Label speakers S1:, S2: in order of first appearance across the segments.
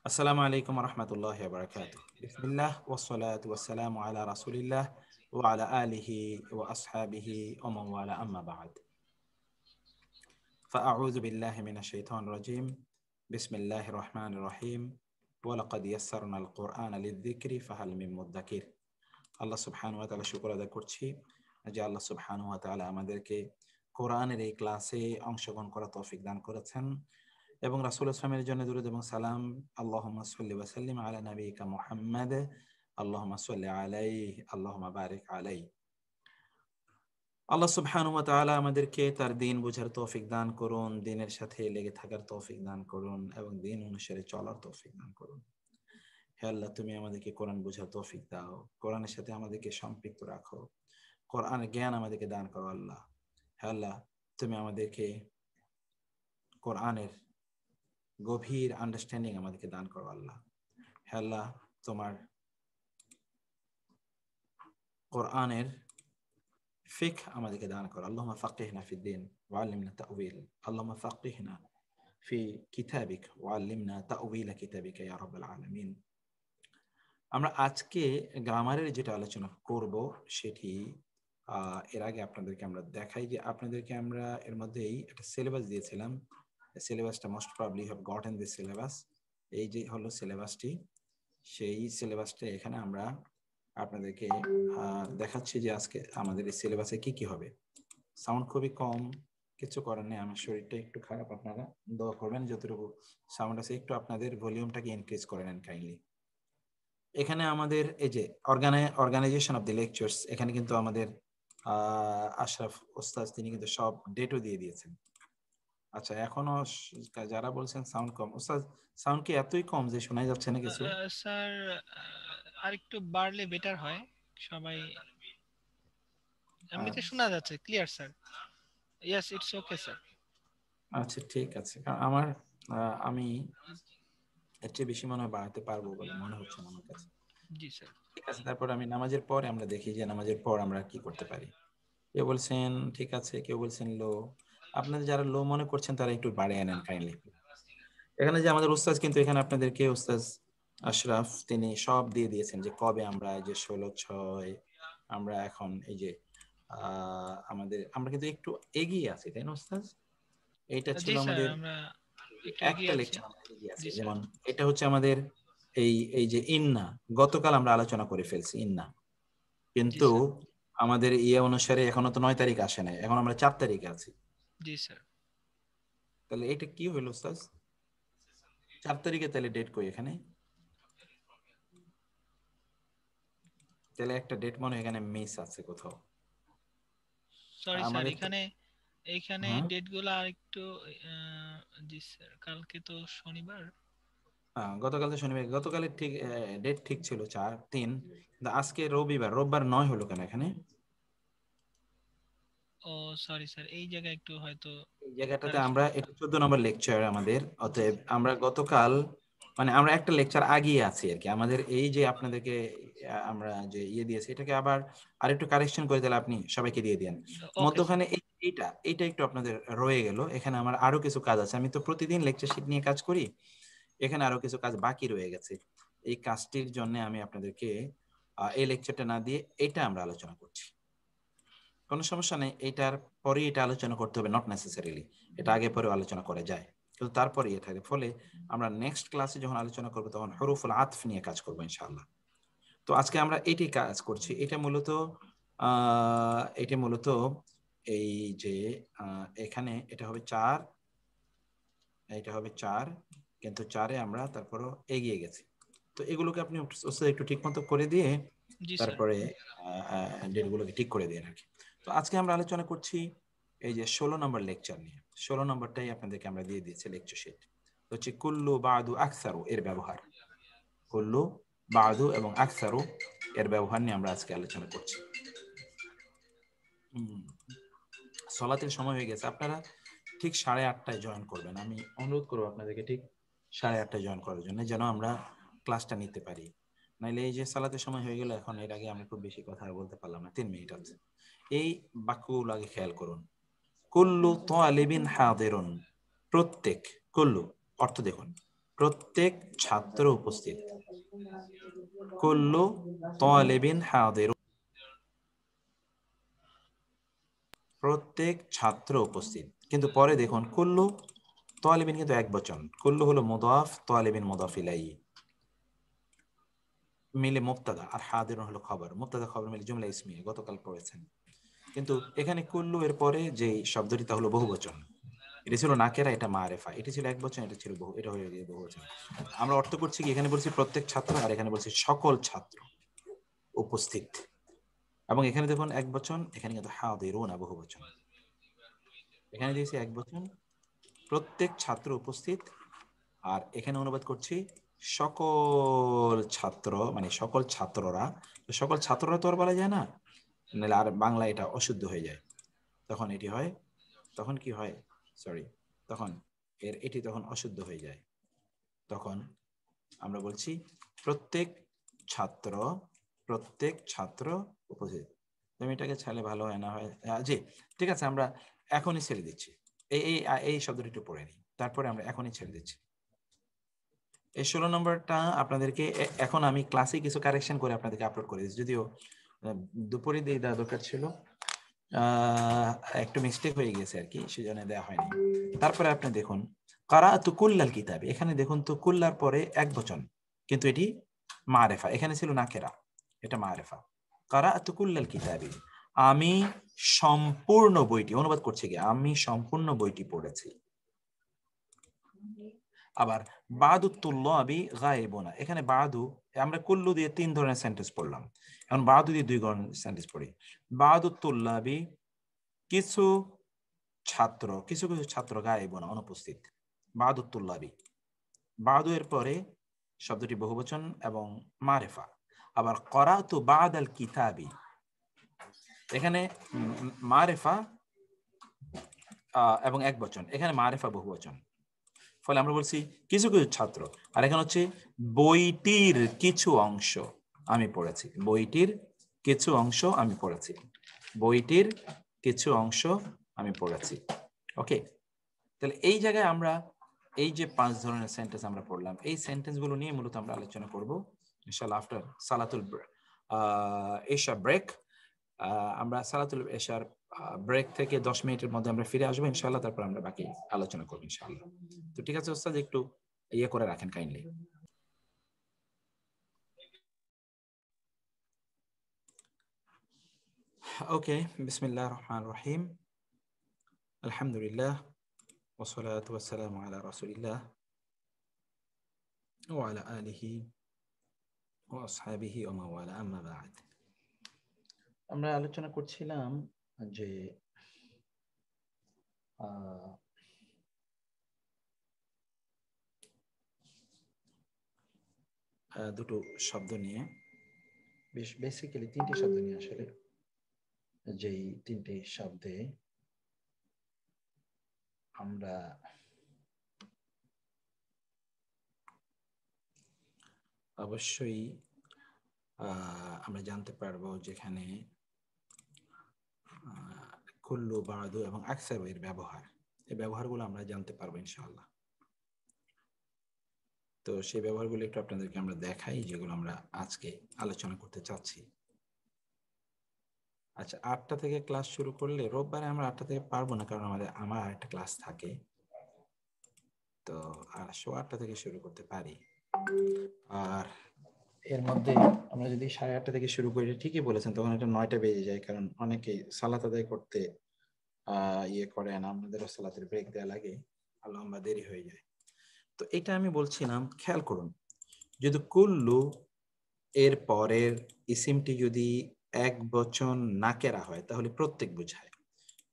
S1: আসসালামু আলাইকুম রহমতুল্লাহি ওয়া বারাকাতুহু। বিসমিল্লাহ ওয়াসসালাতু ওয়াসসালামু আলা রাসূলিল্লাহ ওয়া আলা আলিহি ওয়া আসহাবিহি ওয়া মান ওয়ালা আম্মা বা'দ। ফাআউযু বিল্লাহি মিনাশ শাইতানির রাজীম। বিসমিল্লাহির রহমানির রহিম। ওয়া লাকাদ ইয়াসসারনাল কুরআনা লিয-যিকরি ফাহাল মিন মুদ্দাকির। আল্লাহ সুবহানাহু ওয়া তাআলা শুকর আদায় করছি যে আল্লাহ সুবহানাহু ওয়া তাআলা আমাদেরকে কোরআনের এই ক্লাসে অংশগ্রহণ করার তৌফিক দান করেছেন এবং রাসূল সাল্লাল্লাহু জন্য দুরূদ এবং সালাম আল্লাহুম্মা সাল্লি ওয়া সাল্লিম আলা নাবিয়িকা মুহাম্মাদ আল্লাহুম্মা সাল্লি আলাইহি আল্লাহুম্মা বারিক আলাইহি। আল্লাহ সুবহানাহু ওয়া তাআলা আমাদেরকে তার দ্বীন বুঝার তৌফিক দান করুন, দ্বীনের সাথে লেগে থাকার তৌফিক দান করুন এবং দ্বীন অনুসারে চলার তৌফিক দান করুন। হে আল্লাহ, তুমি আমাদেরকে কোরআন বুঝার তৌফিক দাও, কোরআনের সাথে আমাদেরকে সম্পৃক্ত রাখো, কোরআনের জ্ঞান আমাদেরকে দান করো আল্লাহ। হে আল্লাহ, তুমি আমাদেরকে কোরআনের গভীর আন্ডারস্ট্যান্ডিং আমাদেরকে দান করো আল্লাহ। হে আল্লাহ, তোমার কোরআনের ফিকহ আমাদেরকে দান করো। আল্লাহুম্মা ফাক্কিহনা ফিদ-দ্বীন ওয়া আল্লিমনা তা'উইল। আল্লাহুম্মা ফাক্কিহনা ফি কিতাবিক ওয়া আল্লিমনা তা'উইল কিতাবিকা ইয়া রাব্বাল আলামিন। আমরা আজকে গ্রামারের যেটা আলোচনা করব সেটি এর আগে আপনাদেরকে আমরা দেখাই যে আপনাদেরকে আমরা এর মধ্যেই একটা সিলেবাস দিয়েছিলাম। সিলেবাসটা most probably have gotten this syllabus. এই যে হলো সিলেবাসটি, সেই সিলেবাসটা এখানে আমরা আপনাদেরকে দেখাচ্ছি যে আজকে আমাদের এই সিলেবাসে কি কি হবে। সাউন্ড খুবই কম, কিছু করার নেই, আমার শরীরটা একটু খারাপ, আপনারা দোয়া করবেন। যতটুকু সাউন্ড আছে একটু আপনাদের ভলিউমটাকে ইনক্রিজ করে নেন কাইন্ডলি। এখানে আমাদের এই যে অর্গানাইজেশন অফ দি লেকচার্স, এখানে কিন্তু আমাদের আশরাফ ওস্তাদ তিনি কিন্তু সব ডেটও দিয়ে দিয়েছেন। আচ্ছা, এখনো যারা বলছেন সাউন্ড কম, ওস্তাদ সাউন্ড কি এতই কম যে শোনা যাচ্ছে না কিছু?
S2: স্যার আরেকটু বাড়লে বেটার হয়। সবাই এমনিতে শোনা যাচ্ছে clear sir. Yes, it's okay sir.
S1: আচ্ছা ঠিক আছে, কারণ আমার আমি এর চেয়ে বেশি মনে হয় বাড়াতে পারবো বলে মনে হচ্ছে না আমার কাছে।
S2: জি স্যার।
S1: ঠিক আছে, তারপর আমি নামাজের পর আমরা দেখি যে নামাজের পর আমরা কি করতে পারি। কেউ বলছেন ঠিক আছে, কেউ বলছেন লো। আপনাদের যারা লো মনে করছেন তারা একটু বাড়িয়ে নেন কাইন্ডলি। এখানে যে আমাদের উস্তাদ কিন্তু এখানে আপনাদেরকে উস্তাদ আশরাফ তিনি সব দিয়ে দিয়েছেন যে কবে আমরা এই যে 16/6 আমরা এখন এই যে আমরা কিন্তু একটু এগিয়ে আছি, তাই না উস্তাদ? এইটা ছিল
S2: জি স্যার,
S1: আমাদের
S2: আমরা একটু এগিয়ে
S1: একটা
S2: আছি।
S1: লেকচার আমরা এগিয়ে আছি।
S2: জি স্যার।
S1: যেমন এটা হচ্ছে আমাদের এই এই যে ইন্না, গতকাল আমরা আলোচনা করে ফেলছি ইন্না,
S2: জি
S1: কিন্তু
S2: স্যার।
S1: আমাদের ইয়ে অনুসারে এখনো তো 9 তারিখ আসে নাই, এখন আমরা 4 তারিখে আছি।
S2: জি স্যার।
S1: তাহলে এটা কি হলো উস্তাদ? 4 তারিখে তাহলে ডেট কই এখানে? তাহলে একটা ডেট মনে হয় এখানে মিস আছে কোথাও
S2: সরি স্যার,
S1: আমাদের তো।
S2: এখানে এইখানে
S1: হ্যাঁ,
S2: ডেটগুলো আরেকটু জি স্যার, কালকে তো শনিবার।
S1: গতকাল তো শনিবার, গতকালের ঠিক ডেট ঠিক ছিল 4/3, কিন্তু আজকে রবিবার, রোববার 9 হলো কেন এখানে?
S2: ও সরি স্যার, এই জায়গায় একটু হয়তো
S1: এই জায়গাটাতে
S2: কারেকশন।
S1: আমরা, এটা 14 নম্বর লেকচার আমাদের, অতএব আমরা গতকাল মানে আমরা একটা লেকচার আগিয়ে আছি আর কি। আমাদের এই যে আপনাদেরকে আমরা যে ইয়ে দিয়েছি এটাকে আবার আরেকটু কারেকশন করে দিলে আপনি সবাইকে দিয়ে দেন।
S2: Okay sir.
S1: মধ্যখানে এইটা এইটা একটু আপনাদের রয়ে গেল, এখানে আমার আরো কিছু কাজ আছে। আমি তো প্রতিদিন লেকচার শিট নিয়ে কাজ করি, এখানে আরো কিছু কাজ বাকি রয়ে গেছে। এই কাজটির জন্য আমি আপনাদেরকে এই লেকচারটা না দিয়ে এটা আমরা আলোচনা করছি। কোনো সমস্যা নেই, এটার পরে এটা আলোচনা করতে হবে, নট নেসেসারিলি এটা আগে পরে আলোচনা করা যায়, কিন্তু তারপরে ইয়ে থাকে। ফলে আমরা নেক্সট ক্লাসে যখন আলোচনা করবো তখন হরফুল আতফ নিয়ে কাজ করবো ইনশাআল্লাহ। তো আজকে আমরা এটি কাজ করছি। এটা মূলত এই যে এখানে এটা হবে 4, এটা হবে 4, কিন্তু 4-এ আমরা তারপরও এগিয়ে গেছি। তো এগুলোকে আপনি একটু ঠিক মতো করে দিয়ে
S2: জি স্যার।
S1: তারপরে ডেটগুলোকে ঠিক করে দিয়ে রাখি। তো আজকে আমরা আলোচনা করছি এই যে 16 নম্বর লেকচার নিয়ে। 16 নম্বরটাই আপনাদেরকে আমরা দিয়ে দিয়েছি লেকচার শিট। হচ্ছে কুল্লু বাদু আকসারু এর ব্যবহার। কুল্লু বাদু এবং আকসারু এর ব্যবহার নিয়ে আমরা আজকে আলোচনা করছি। সলাতের সময় হয়ে গেছে, আপনারা ঠিক 8:30টায় জয়েন করবেন। আমি অনুরোধ করবো আপনাদেরকে ঠিক 8:30টায় জয়েন করার জন্য, যেন আমরা ক্লাসটা নিতে পারি। নাইলে এই যে সালাতের সময় হয়ে গেল, এখন এর আগে আমরা খুব বেশি কথা বলতে পারলাম না, 3 মিনিট আছে। এই বাক্যগুলো আগে খেয়াল করুন। কুল্লু তালিবিন হাদিরুন, প্রত্যেক, কুল্লু অর্থ দেখুন, প্রত্যেক ছাত্র উপস্থিত, কুল্লু তালিবিন হাদির, প্রত্যেক ছাত্র উপস্থিত। কিন্তু পরে দেখুন কুল্লু তালিবিন কিন্তু এক বচন, কুল্লু হলো মুদাফ, তালিবিন মুদাফ ইলাইহি মিলে মুবতাদা, আর হাদিরুন হলো খবর, মুবতাদা খবর মিলে জুমলা ইসমিয়া, গতকাল পড়েছেন। কিন্তু এখানে কুল্লু এর পরে যে শব্দটি তা হলো বহুবচন, এটা ছিল নাকেরা, এটা মারেফা, এটা ছিল এক বচন, এটা ছিল বহু, এটা হয়ে গিয়ে বহুবচন। আমরা অর্থ করছি কি, এখানে বলছি প্রত্যেক ছাত্র, আর এখানে বলছি সকল ছাত্র উপস্থিত। এবং এখানে দেখুন এক বচন, এখানে কিন্তু হাদিরুনা বহুবচন। এখানে দিয়েছি এক বচন, প্রত্যেক ছাত্র উপস্থিত, আর এখানে অনুবাদ করছি সকল ছাত্র, মানে সকল ছাত্ররা। তো সকল ছাত্ররা তো আর বলা যায় না, নাহলে আর বাংলা এটা অশুদ্ধ হয়ে যায়। তখন এটি হয়, তখন কি হয়, সরি, তখন এটি তখন অশুদ্ধ হয়ে যায়। তখন আমরা বলছি প্রত্যেক ছাত্র, প্রত্যেক ছাত্র উপস্থিত। তুমি এটাকে ছেলে ভালো হয় না হয়, জি ঠিক আছে, আমরা এখনই ছেড়ে দিচ্ছি। এই এই এই শব্দটি একটু পড়ে নিই, তারপরে আমরা এখনই ছেড়ে দিচ্ছি। এই 16 নম্বরটা আপনাদেরকে এখন আমি ক্লাসে কিছু কারেকশন করে আপনাদেরকে আপলোড করে দিচ্ছি, যদিও দুপুরে দিয়ে দেওয়া দরকার ছিল, একটু মিস্টেক হয়ে গেছে আর কি, সেজন্য দেওয়া হয়নি। তারপরে আপনি দেখুন কারাতু কুল্লাল কিতাব, এখানে দেখুন তো কুল্লার পরে এক বচন, কিন্তু এটি মারেফা, এখানে ছিল নাকেরা, এটা মারেফা। কারাতু কুল্লাল কিতাবি, আমি সম্পূর্ণ বইটি, অনুবাদ করছে কি, আমি সম্পূর্ণ বইটি পড়েছি। আবার বাদু তুল্লাবি গায়েবুনা, এখানে বাদু, আমরা কুল্লু দিয়ে 3 ধরনের সেন্টেন্স পড়লাম, এখন বাদু দিয়ে 2 ধরনের সেন্টেন্স পড়ি। বাদু তুল্লাবি, কিছু ছাত্র, কিছু কিছু ছাত্র গায়েবুনা অনুপস্থিত, বাদু তুল্লাবি, বাদু এর পরে শব্দটি বহুবচন এবং মারেফা। আবার করাতু বাদাল কিতাবি, এখানে মারেফা এবং এক বচন, এখানে মারেফা বহুবচন, ফলে আমরা বলছি কিছু কিছু ছাত্র। আর এখানে হচ্ছে বইটির কিছু অংশ আমি পড়েছি, বইটির কিছু অংশ আমি পড়েছি, বইটির কিছু অংশ আমি পড়েছি। ওকে, তাহলে এই জায়গায় আমরা এই যে 5 ধরনের সেন্টেন্স আমরা পড়লাম, এই সেন্টেন্সগুলো নিয়ে মূলত আমরা আলোচনা করব ইনশাআল্লাহ আফটার সালাতুল এশা ব্রেক। আমরা সালাতুল এশার ব্রেক থেকে 10 মিনিটের মধ্যে আমরা ফিরে আসবো ইনশাআল্লাহ, তারপর আমরা বাকি আলোচনা করবো ইনশাআল্লাহ। তো ঠিক আছে ওস্তাদ, একটু ইয়ে করে রাখেন কাইন্ডলি। ওকে, বিসমিল্লাহির রহমানির রহিম, আলহামদুলিল্লাহ ওয়াসসালাতু ওয়াসসালামু আলা রাসূলিল্লাহ ওয়া আলা আলিহি ওয়া আসহাবিহি ওয়া মান ওয়ালা, আম্মা বা'দ। আমরা আলোচনা করছিলাম যে দুটো শব্দ নিয়ে, বেসিক্যালি 3টি শব্দ নিয়ে, আসলে যেই 3টি শব্দে আমরা অবশ্যই আমরা জানতে পারবো যেখানে কুল্লু, বাদু এবং আকসার এর ব্যবহার, এই ব্যবহারগুলো আমরা জানতে পারবো ইনশাআল্লাহ। তো সেই ব্যবহারগুলো একটু আপনাদেরকে আমরা দেখাই, যেগুলো আমরা আজকে আলোচনা করতে চাচ্ছি। আচ্ছা, 8টা থেকে ক্লাস শুরু করলে, রোববারে আমরা 8টা থেকে পারবো না, কারণ আমার একটা ক্লাস থাকে, তো 8:15 থেকে শুরু করতে পারি। আর এর মধ্যে আমরা যদি 8:30 থেকে শুরু করি, ঠিকই বলেছেন, তখন এটা 9টা বেজে যায়, কারণ অনেকেই সালাত আদায় করতে ইয়ে করেন, আমাদেরও সালাতের ব্রেক দেওয়া লাগে, লম্বা দেরি হয়ে যায়। তো এটা আমি বলছিলাম, খেয়াল করুন, যদি কুল্লু এর পরের ইসিমটি যদি এক বচন নাকেরা হয় তাহলে প্রত্যেক বোঝায়,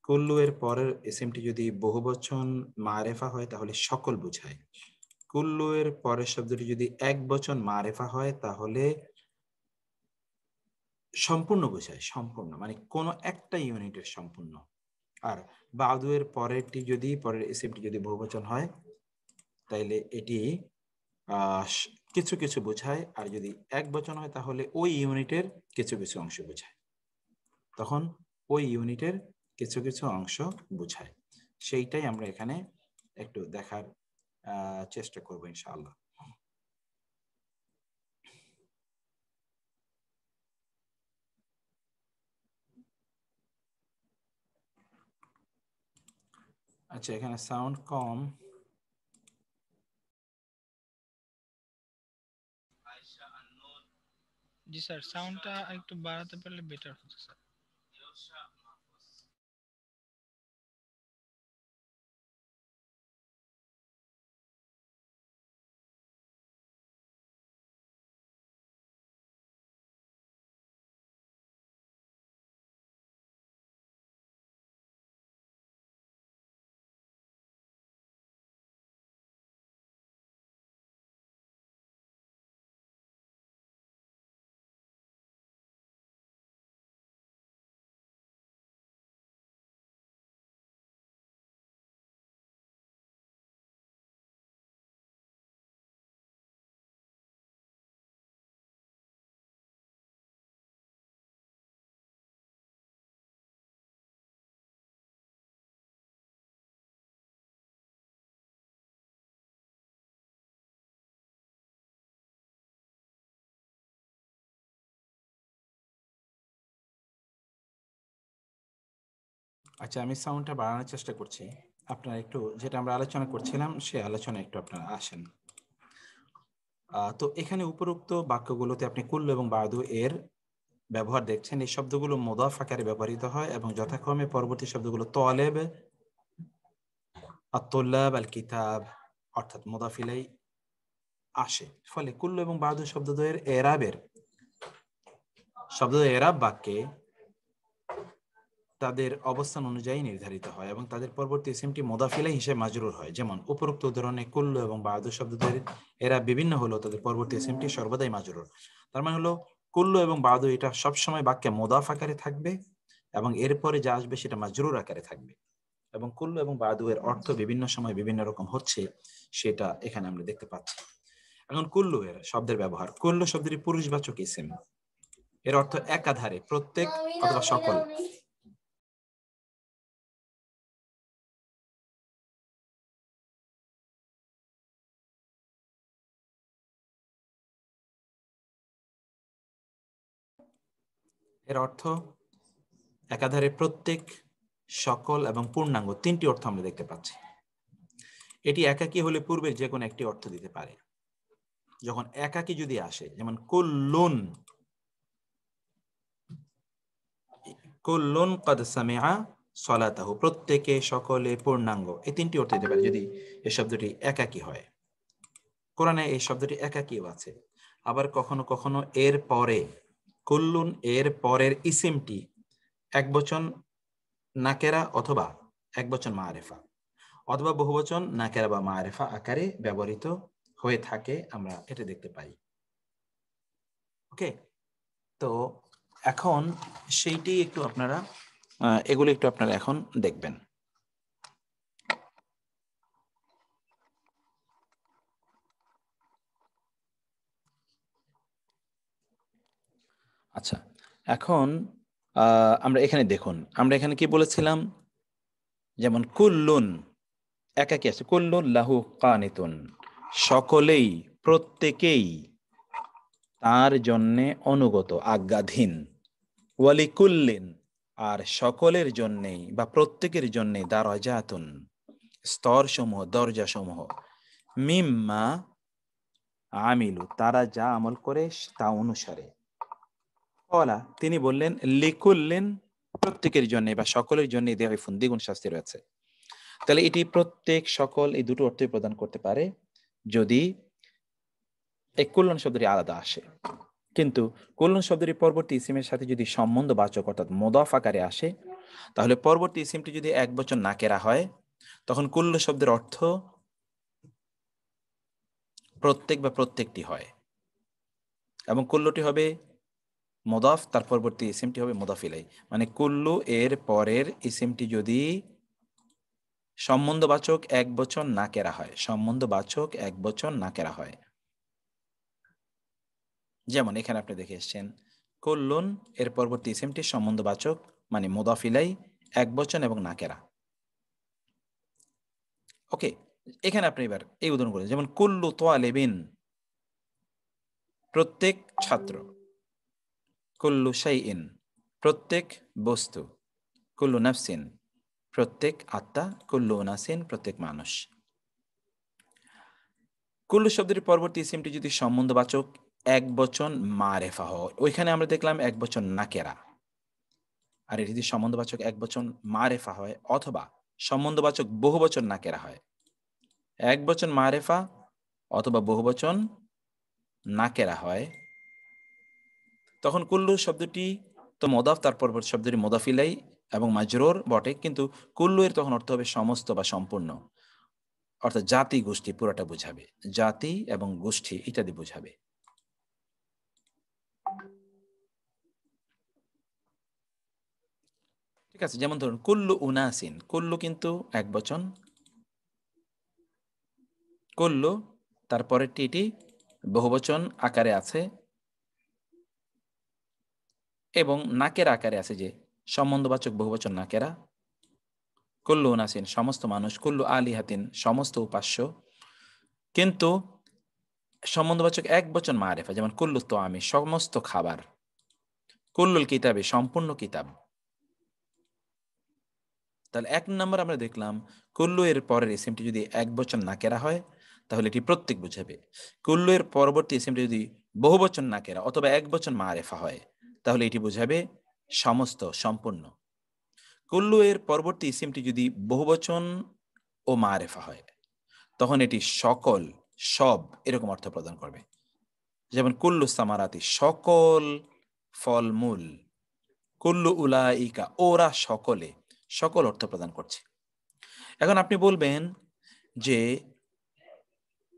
S1: কুল্লু এর পরের ইসিমটি যদি বহুবচন মারেফা হয় তাহলে সকল বোঝায়, কুল্লু এর পরের শব্দটি যদি এক বচন মারেফা হয় তাহলে সম্পূর্ণ বোঝায়, সম্পূর্ণ মানে কোনো একটা ইউনিটের সম্পূর্ণ। আর বাদু এর পরেরটি যদি, পরের ইসিমটি যদি বহুবচন হয় তাইলে এটি কিছু কিছু বোঝায়, আর যদি এক বচন হয় তাহলে ওই ইউনিটের কিছু কিছু অংশ বোঝায়, তখন ওই ইউনিটের কিছু কিছু অংশ বোঝায়। সেইটাই আমরা এখানে একটু দেখার চেষ্টা করবো ইনশাআল্লাহ। আচ্ছা, এখানে সাউন্ড কম।
S2: জি স্যার, সাউন্ডটা একটু বাড়াতে পারলে বেটার হতো স্যার।
S1: আচ্ছা, আমি সাউন্ডটা বাড়ানোর চেষ্টা করছি। আপনারা একটু, যেটা আমরা আলোচনা করছিলাম সে আলোচনা একটু আপনারা আসেন। তো এখানে উপরোক্ত বাক্যগুলোতে আপনি কুল্লু এবং বাদু এর ব্যবহার দেখছেন। এই শব্দগুলো মুদাফ আকারে ব্যবহৃত হয় এবং যথাক্রমে পরবর্তী শব্দগুলো তলেব, আত-তুল্লাব, আল কিতাব অর্থাৎ মুদাফ ইলাই আসে। ফলে কুল্লু এবং বাদু শব্দদ্বয়ের এরাবের এরাব বাক্যে তাদের অবস্থান অনুযায়ী নির্ধারিত হয় এবং তাদের পরবর্তী ইসিমটি মুদাফ ইলাই হিসেবে মাজরুর হয়। যেমন উপরোক্ত উদাহরণে কুল্লু এবং বাদু শব্দদ্বয়ের এরা বিভিন্ন হলো তাদের পরবর্তী ইসিমটি সর্বদাই মাজরুর। তার মানে হলো কুল্লু এবং বাদু এটা সবসময় বাক্যে মুদাফ আকারে থাকবে এবং এরপরে যা আসবে সেটা মাজরুর আকারে থাকবে। এবং কুল্লু এবং বাদু এর অর্থ বিভিন্ন সময় বিভিন্ন রকম হচ্ছে, সেটা এখানে আমরা দেখতে পাচ্ছি। এখন কুল্লু এর শব্দের ব্যবহার। কুল্লু শব্দটি পুরুষবাচক ইসিম। এর অর্থ একাধারে, প্রত্যেক অথবা সকল। এর অর্থ একাধারে, প্রত্যেক, সকল এবং পূর্ণাঙ্গ, তিনটি অর্থ আমরা দেখতে পাচ্ছি। এটি একাকী হলে পূর্বের যে কোনো একটি অর্থ দিতে পারে। যখন একাকী যদি আসে, যেমন কুল্লুন, কুল্লুন ক্বাদ সামিআ সলাতাহু, প্রত্যেকে, সকলে, পূর্ণাঙ্গ, এই তিনটি অর্থ দিতে পারে যদি এই শব্দটি একাকী হয়। কোরআনে এই শব্দটি একাকীও আছে। আবার কখনো কখনো এর পরে, কুল্লুন এর পরের ইসিমটি একবচন নাকেরা অথবা একবচন মাআরিফা অথবা বহুবচন নাকেরা বা মাআরিফা আকারে ব্যবহৃত হয়ে থাকে, আমরা এটা দেখতে পাই। ওকে, তো এখন সেইটি একটু আপনারা এগুলো একটু আপনারা এখন দেখবেন। আচ্ছা, এখন আমরা এখানে দেখুন, আমরা এখানে কি বলেছিলাম, যেমন কুল্লুন একাকী আছে, কুল্লুন লাহু কানিতুন, সকলেই, প্রত্যেকেই তার জন্যে অনুগত, আজ্ঞাধীন। ওয়ালিকুল্লিন, আর সকলের জন্যেই বা প্রত্যেকের জন্যে দারাজাতুন, স্তর সমূহ, দরজা সমূহ, মিম্মা আমিলু, তারা যা আমল করে তা অনুসারে। ওয়ালা, তিনি বললেন, লিকুল্লিন, প্রত্যেকের জন্য বা সকলের জন্য দিগুন, দ্বিগুণ শাস্তি রয়েছে। তাহলে এটি প্রত্যেক, সকল এই দুটো অর্থই প্রদান করতে পারে যদি এই কুল্লন শব্দটি আলাদা আসে। কিন্তু কুল্লন শব্দটি পরবর্তী ইসিমের সাথে যদি সম্বন্ধ বাচক অর্থাৎ মুদাফ আকারে আসে, তাহলে পরবর্তী ইসিমটি যদি এক বচন নাকেরা হয়, তখন কুল্ল শব্দের অর্থ প্রত্যেক বা প্রত্যেকটি হয় এবং কুল্লটি হবে মুদাফ, তার পরবর্তী ইসিমটি হবে মুদাফ ইলাই। মানে কুল্লু এর পরের ইসিমটি যদি সম্বন্ধবাচক এক বচন নাকেরা হয়, সম্বন্ধবাচক এক বচন নাকেরা হয়। যেমন এখানে আপনি দেখে এসছেন, কুল্লুন এর পরবর্তী ইসিমটি সম্বন্ধবাচক মানে মুদাফ ইলাই, এক বচন এবং নাকেরা। ওকে, এখানে আপনি এবার এই উদাহরণ করেন, যেমন কুল্লু তালিবিন, প্রত্যেক ছাত্র, কুল্লু শাইইন, প্রত্যেক বস্তু, কুল্লু নাফসিন, প্রত্যেক আত্মা, কুল্লু উনাসিন, প্রত্যেক মানুষ। কুল্লু শব্দের পরবর্তী ইসিমটি যদি সম্বন্ধবাচক এক বচন মারেফা হয়, ওইখানে আমরা দেখলাম এক বচন নাকেরা, আর এটি যদি সম্বন্ধবাচক এক বচন মারেফা হয় অথবা সম্বন্ধবাচক বহুবচন নাকেরা হয়, এক বচন মারেফা অথবা বহুবচন নাকেরা হয়, তখন কুল্লু শব্দটি তো মদাফ, তার পরবর্তী শব্দটি মোদাফিলাই এবং মাজরুর বটে, কিন্তু কুল্লু এর তখন অর্থ হবে সমস্ত বা সম্পূর্ণ, অর্থাৎ জাতি গোষ্ঠী পুরোটা বোঝাবে, জাতি এবং গোষ্ঠী ইত্যাদি বোঝাবে। ঠিক আছে, যেমন ধরুন কুল্লু উনাসিন, কুল্লু কিন্তু এক বচন, কুল্লু তারপরেরটি এটি বহুবচন আকারে আছে এবং নাকেরা আকারে আছে, যে সম্বন্ধবাচক বহুবচন নাকেরা, কুল্লু উনাসিন সমস্ত মানুষ, কুল্লু আলিহাতিন সমস্ত উপাস্য, কিন্তু সম্বন্ধবাচক এক বচন মারেফা, যেমন কুল্লু তো আমি সমস্ত খাবার, কুল্লুল কিতাবে সম্পূর্ণ কিতাব। তাহলে এক নম্বর আমরা দেখলাম কুল্লু এর পরের ইসিমটি যদি এক বচন নাকেরা হয় তাহলে এটি প্রত্যেক বুঝাবে। কুল্লু এর পরবর্তী ইসিমটি যদি বহুবচন নাকেরা অথবা এক বচন মারেফা হয় তাহলে এটি বুঝাবে সমস্ত, সম্পূর্ণ। কুল্লু এর পরবর্তী ইসিমটি যদি বহুবচন ও মারেফা হয় তখন এটি সকল, সব এরকম অর্থ প্রদান করবে। যেমন কুল্লু সামারাতি সকল ফলমূল, কুল্লু উলাইকা ওরা সকলে, সকল অর্থ প্রদান করছে। এখন আপনি বলবেন যে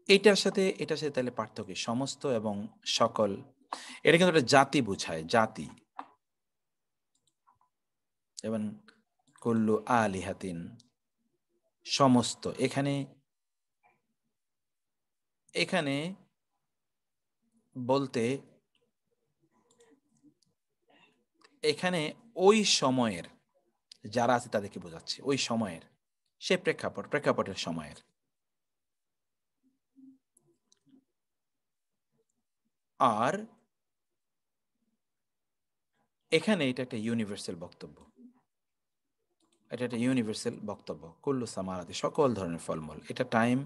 S1: এটার সাথে তাহলে পার্থক্য সমস্ত এবং সকল, এটা কিন্তু একটা জাতি বোঝায়, জাতি। যেমন কুল্লু আলিহাতিন সমস্ত, এখানে এখানে বলতে এখানে ওই সময়ের যারা আছে তাদেরকে বোঝাচ্ছে, ওই সময়ের, সে প্রেক্ষাপটের সময়ের। আর এখানে এটা একটা ইউনিভার্সাল বক্তব্য, এটা একটা ইউনিভার্সাল বক্তব্য, কুল্লু সামারাতি সকল ধরনের ফলমূল, এটা টাইম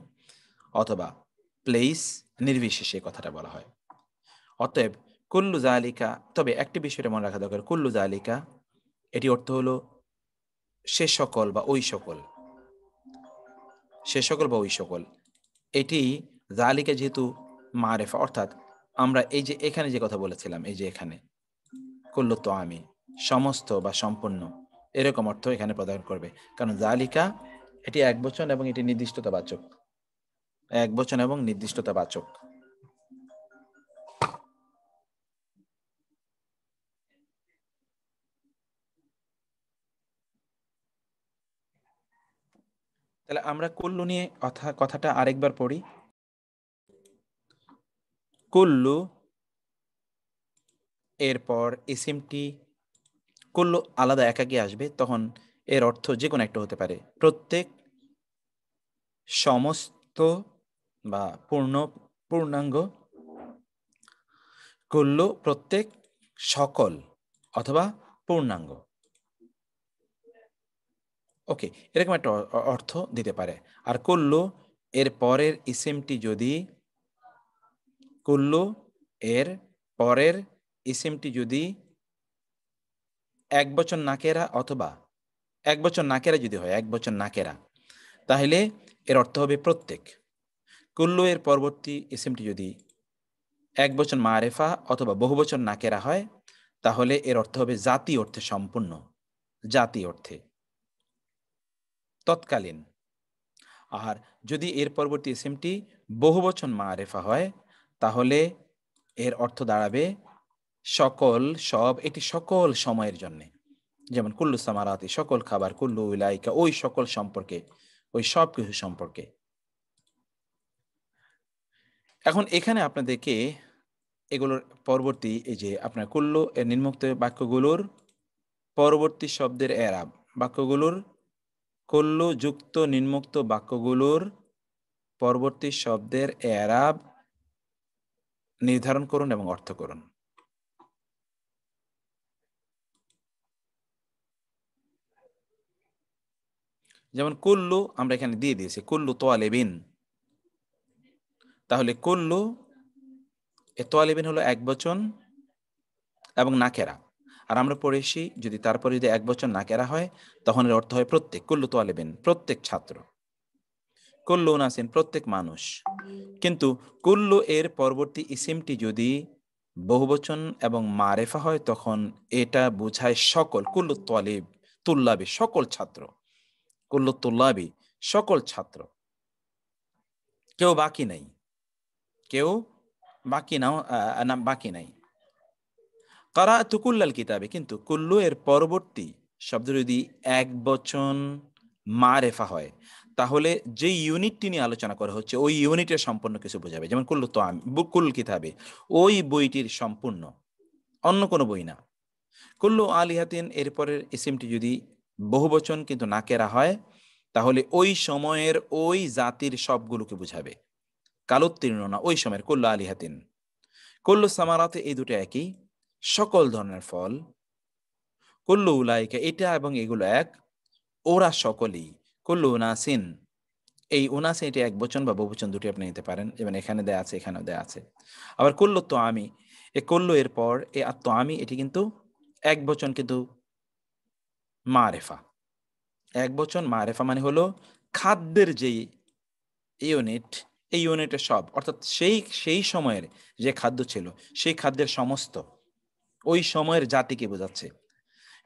S1: অথবা প্লেস নির্বিশেষে কথাটা বলা হয়। অতএব কুল্লু জালিকা, তবে একটি বিষয়টা মনে রাখা দরকার, কুল্লু জালিকা এটি অর্থ হলো সে সকল বা ওই সকল, সে সকল বা ওই সকল। এটি জালিকা যেহেতু মারেফা, অর্থাৎ আমরা এই যে এখানে যে কথা বলেছিলাম, এই যে এখানে কুল্লু তো আমি সমস্ত বা সম্পূর্ণ এরকম অর্থ এখানে প্রদান করবে, কারণ জালিকা এটি এক বচন এবং এটি নির্দিষ্টতাবাচক, এক বচন এবং নির্দিষ্টতাবাচক। তাহলে আমরা কুল্লু নিয়ে কথাটা আরেকবার পড়ি। কুল্লু এরপর ইসিমটি কুল্লু আলাদা একাকি আসবে, তখন এর অর্থ যে কোনো একটা হতে পারে, প্রত্যেক, সমস্ত বা পূর্ণাঙ্গ, কুল্লু প্রত্যেক, সকল অথবা পূর্ণাঙ্গ। ওকে, এরকম একটা অর্থ দিতে পারে। আর কুল্লু এর পরের ইসিমটি যদি, কুল্লু এর পরের ইসিমটি যদি এক বচন নাকেরা অথবা এক বচন নাকেরা যদি হয়, এক বচন নাকেরা, তাহলে এর অর্থ হবে প্রত্যেক। কুল্লু এর পরবর্তী ইসিমটি যদি এক বচন মারেফা অথবা বহুবচন নাকেরা হয় তাহলে এর অর্থ হবে জাতি অর্থে সম্পূর্ণ, জাতি অর্থে, তৎকালীন। আর যদি এর পরবর্তী ইসিমটি বহুবচন মারেফা হয় তাহলে এর অর্থ দাঁড়াবে সকল, সব, এটি সকল সময়ের জন্য। যেমন কুল্লু সামারাতি সকল খাবার, কুল্লু উলাইকা ওই সকল সম্পর্কে, ওই সব কিছু সম্পর্কে। এখন এখানে আপনাদেরকে এগুলোর পরবর্তী, এই যে আপনার কুল্লু এর নিম্নোক্ত বাক্যগুলোর পরবর্তী শব্দের এরাব, বাক্যগুলোর কুল্লু যুক্ত নিম্নোক্ত বাক্যগুলোর পরবর্তী শব্দের এরাব নির্ধারণ করুন এবং অর্থ করুন। যেমন কুল্লু আমরা এখানে দিয়ে দিয়েছি, কুল্লু তোয়ালেবিন। তাহলে কুল্লু এ তোয়ালেবিন হলো একবচন এবং নাকেরা। আর আমরা পড়েছি যদি তারপরে যদি একবচন নাকেরা হয় তখন এর অর্থ হয় প্রত্যেক। কুল্লু তোয়ালেবিন প্রত্যেক ছাত্র, কুল্লু নাসিন প্রত্যেক মানুষ। কিন্তু কুল্লু এর পরবর্তী ইসিমটি যদি বহুবচন এবং মারেফা হয় তখন এটা বোঝায় সকল। কুল্লু তোয়ালিব তুল্লাবি সকল ছাত্র, কুল্লু তুল্লাবি সকল ছাত্র, কেউ বাকি নাই, কেউ বাকি নাও না বাকি নাই। কারাআতু কুল্লাল কিতাবে, কিন্তু কুল্লু এর পরবর্তী শব্দ যদি এক বচন মারেফা হয় তাহলে যে ইউনিটটি নিয়ে আলোচনা করা হচ্ছে ওই ইউনিটের সম্পূর্ণ কিছু বোঝাবে। যেমন কুল্লু তো আমি কুল কিতাবে ওই বইটির সম্পূর্ণ, অন্য কোনো বই না। কুল্লু আলিহাতিন এরপরের ইসিমটি যদি বহুবচন কিন্তু নাকেরা হয় তাহলে ওই সময়ের ওই জাতির সবগুলোকে বোঝাবে, কালোত্তীর্ণ না, ওই সময়ের। কুল্লু আলিহাতিন, কুল্লু সামারাতে এই দুটো একই, সকল ধরনের ফল। কুল্লু উলাইকা এটা এবং এগুলো এক, ওরা সকলেই। কুল্লু উনাসিন, এই উনাসিন এটি এক বচন বা বহুবচন দুটি আপনি নিতে পারেন, যেমন এখানে দেয়া আছে এখানেও দেয়া আছে। আবার কুল্লু তো আমি, এ কুল্লু এর পর এ আত্ম আমি এটি কিন্তু এক বচন কিন্তু মারেফা। এক বচন মারেফা মানে হলো খাদ্যের যেই ইউনিট, এই ইউনিটের সব, অর্থাৎ সেই সেই সময়ের যে খাদ্য ছিল সেই খাদ্যের সমস্ত, ওই সময়ের জাতিকে বোঝাচ্ছে।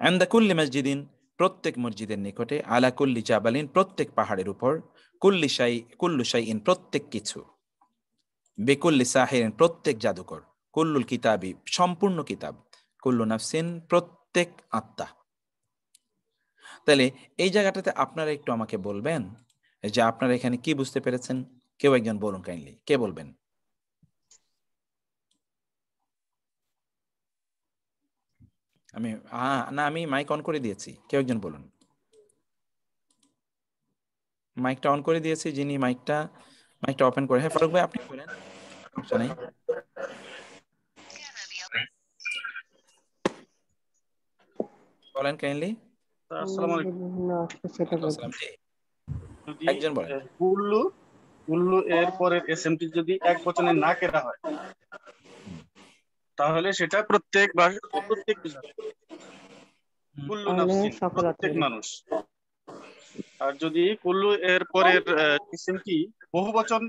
S1: আন্দা কুল্লি মসজিদিন প্রত্যেক মসজিদের নিকটে, আলা কুল্লি জাবালিন প্রত্যেক পাহাড়ের উপর, কুল্লু শাইইন প্রত্যেক কিছু, বেকুল্লি সাহিরিন প্রত্যেক জাদুকর, কুল্লুল কিতাবি সম্পূর্ণ কিতাব, কুল্লু নাফসিন প্রত্যেক আত্মা। তাহলে এই জায়গাটাতে আপনারা একটু আমাকে বলবেন যে আপনারা এখানে কি বুঝতে পেরেছেন? কেউ একজন বলুন কাইন্ডলি, কে বলবেন? আমি না আমি মাইক অন করে দিয়েছি, কেউ একজন বলুন। মাইকটা অন করে দিয়েছি, যিনি মাইকটা ওপেন করে, হ্যাঁ ফারুক ভাই আপনি বলেন, সমস্যা নাই। বলেন কাইন্ডলি।
S3: আসসালামু আলাইকুম।
S1: জি
S3: যদি
S1: একজন বলেন।
S3: কুল্লু কুল্লু এর পরের এসএমটি যদি এক বচনে না কেরা হয় তাহলে সেটা প্রত্যেক বা প্রত্যেক বোঝাবে। কুল্লু নাফসিন প্রত্যেক মানুষ। আর যদি কুল্লু এর পরের এসএমটি বহুবচন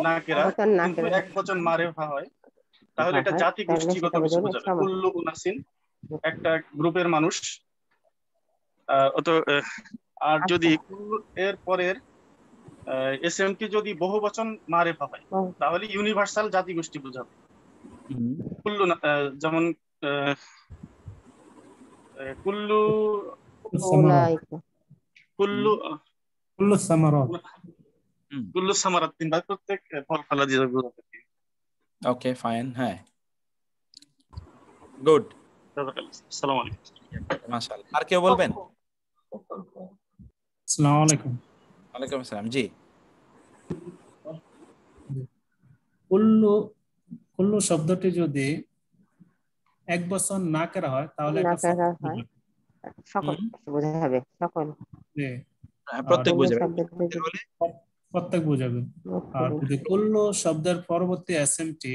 S3: না কেরা কিন্তু এক বচন মারেফা হয় তাহলে এটা জাতি গোষ্ঠীগত কিছু বোঝাবে। কুল্লু উনাসিন একটা গ্রুপের মানুষ। আর যদি কুল্লু এর পরের এসএমটি যদি বহুবচন মারেফা হয় তাহলে ইউনিভার্সাল জাতিগোষ্ঠী বোঝাবে। কুল্লু যেমন কুল্লু কুল্লু
S4: কুল্লু সামারাত,
S3: কুল্লু সামারাত তিন ভাগ প্রত্যেক ফল ফলাদি বোঝাবে।
S1: ওকে ফাইন, হ্যাঁ গুড,
S3: আসসালামু আলাইকুম।
S1: মাশাআল্লাহ। আর কেউ বলবেন?
S4: আসসালামু আলাইকুম।
S1: ওয়ালাইকুম আসসালাম। জি
S4: কুল্লু কুল্লু শব্দটি যদি এক বচন না করা হয় তাহলে একটা সকল বোঝাবে, সকল
S1: প্রত্যেক বোঝাবে,
S4: প্রত্যেক বোঝাবে। আর যদি কুল্লু শব্দের পরবর্তী এসএমটি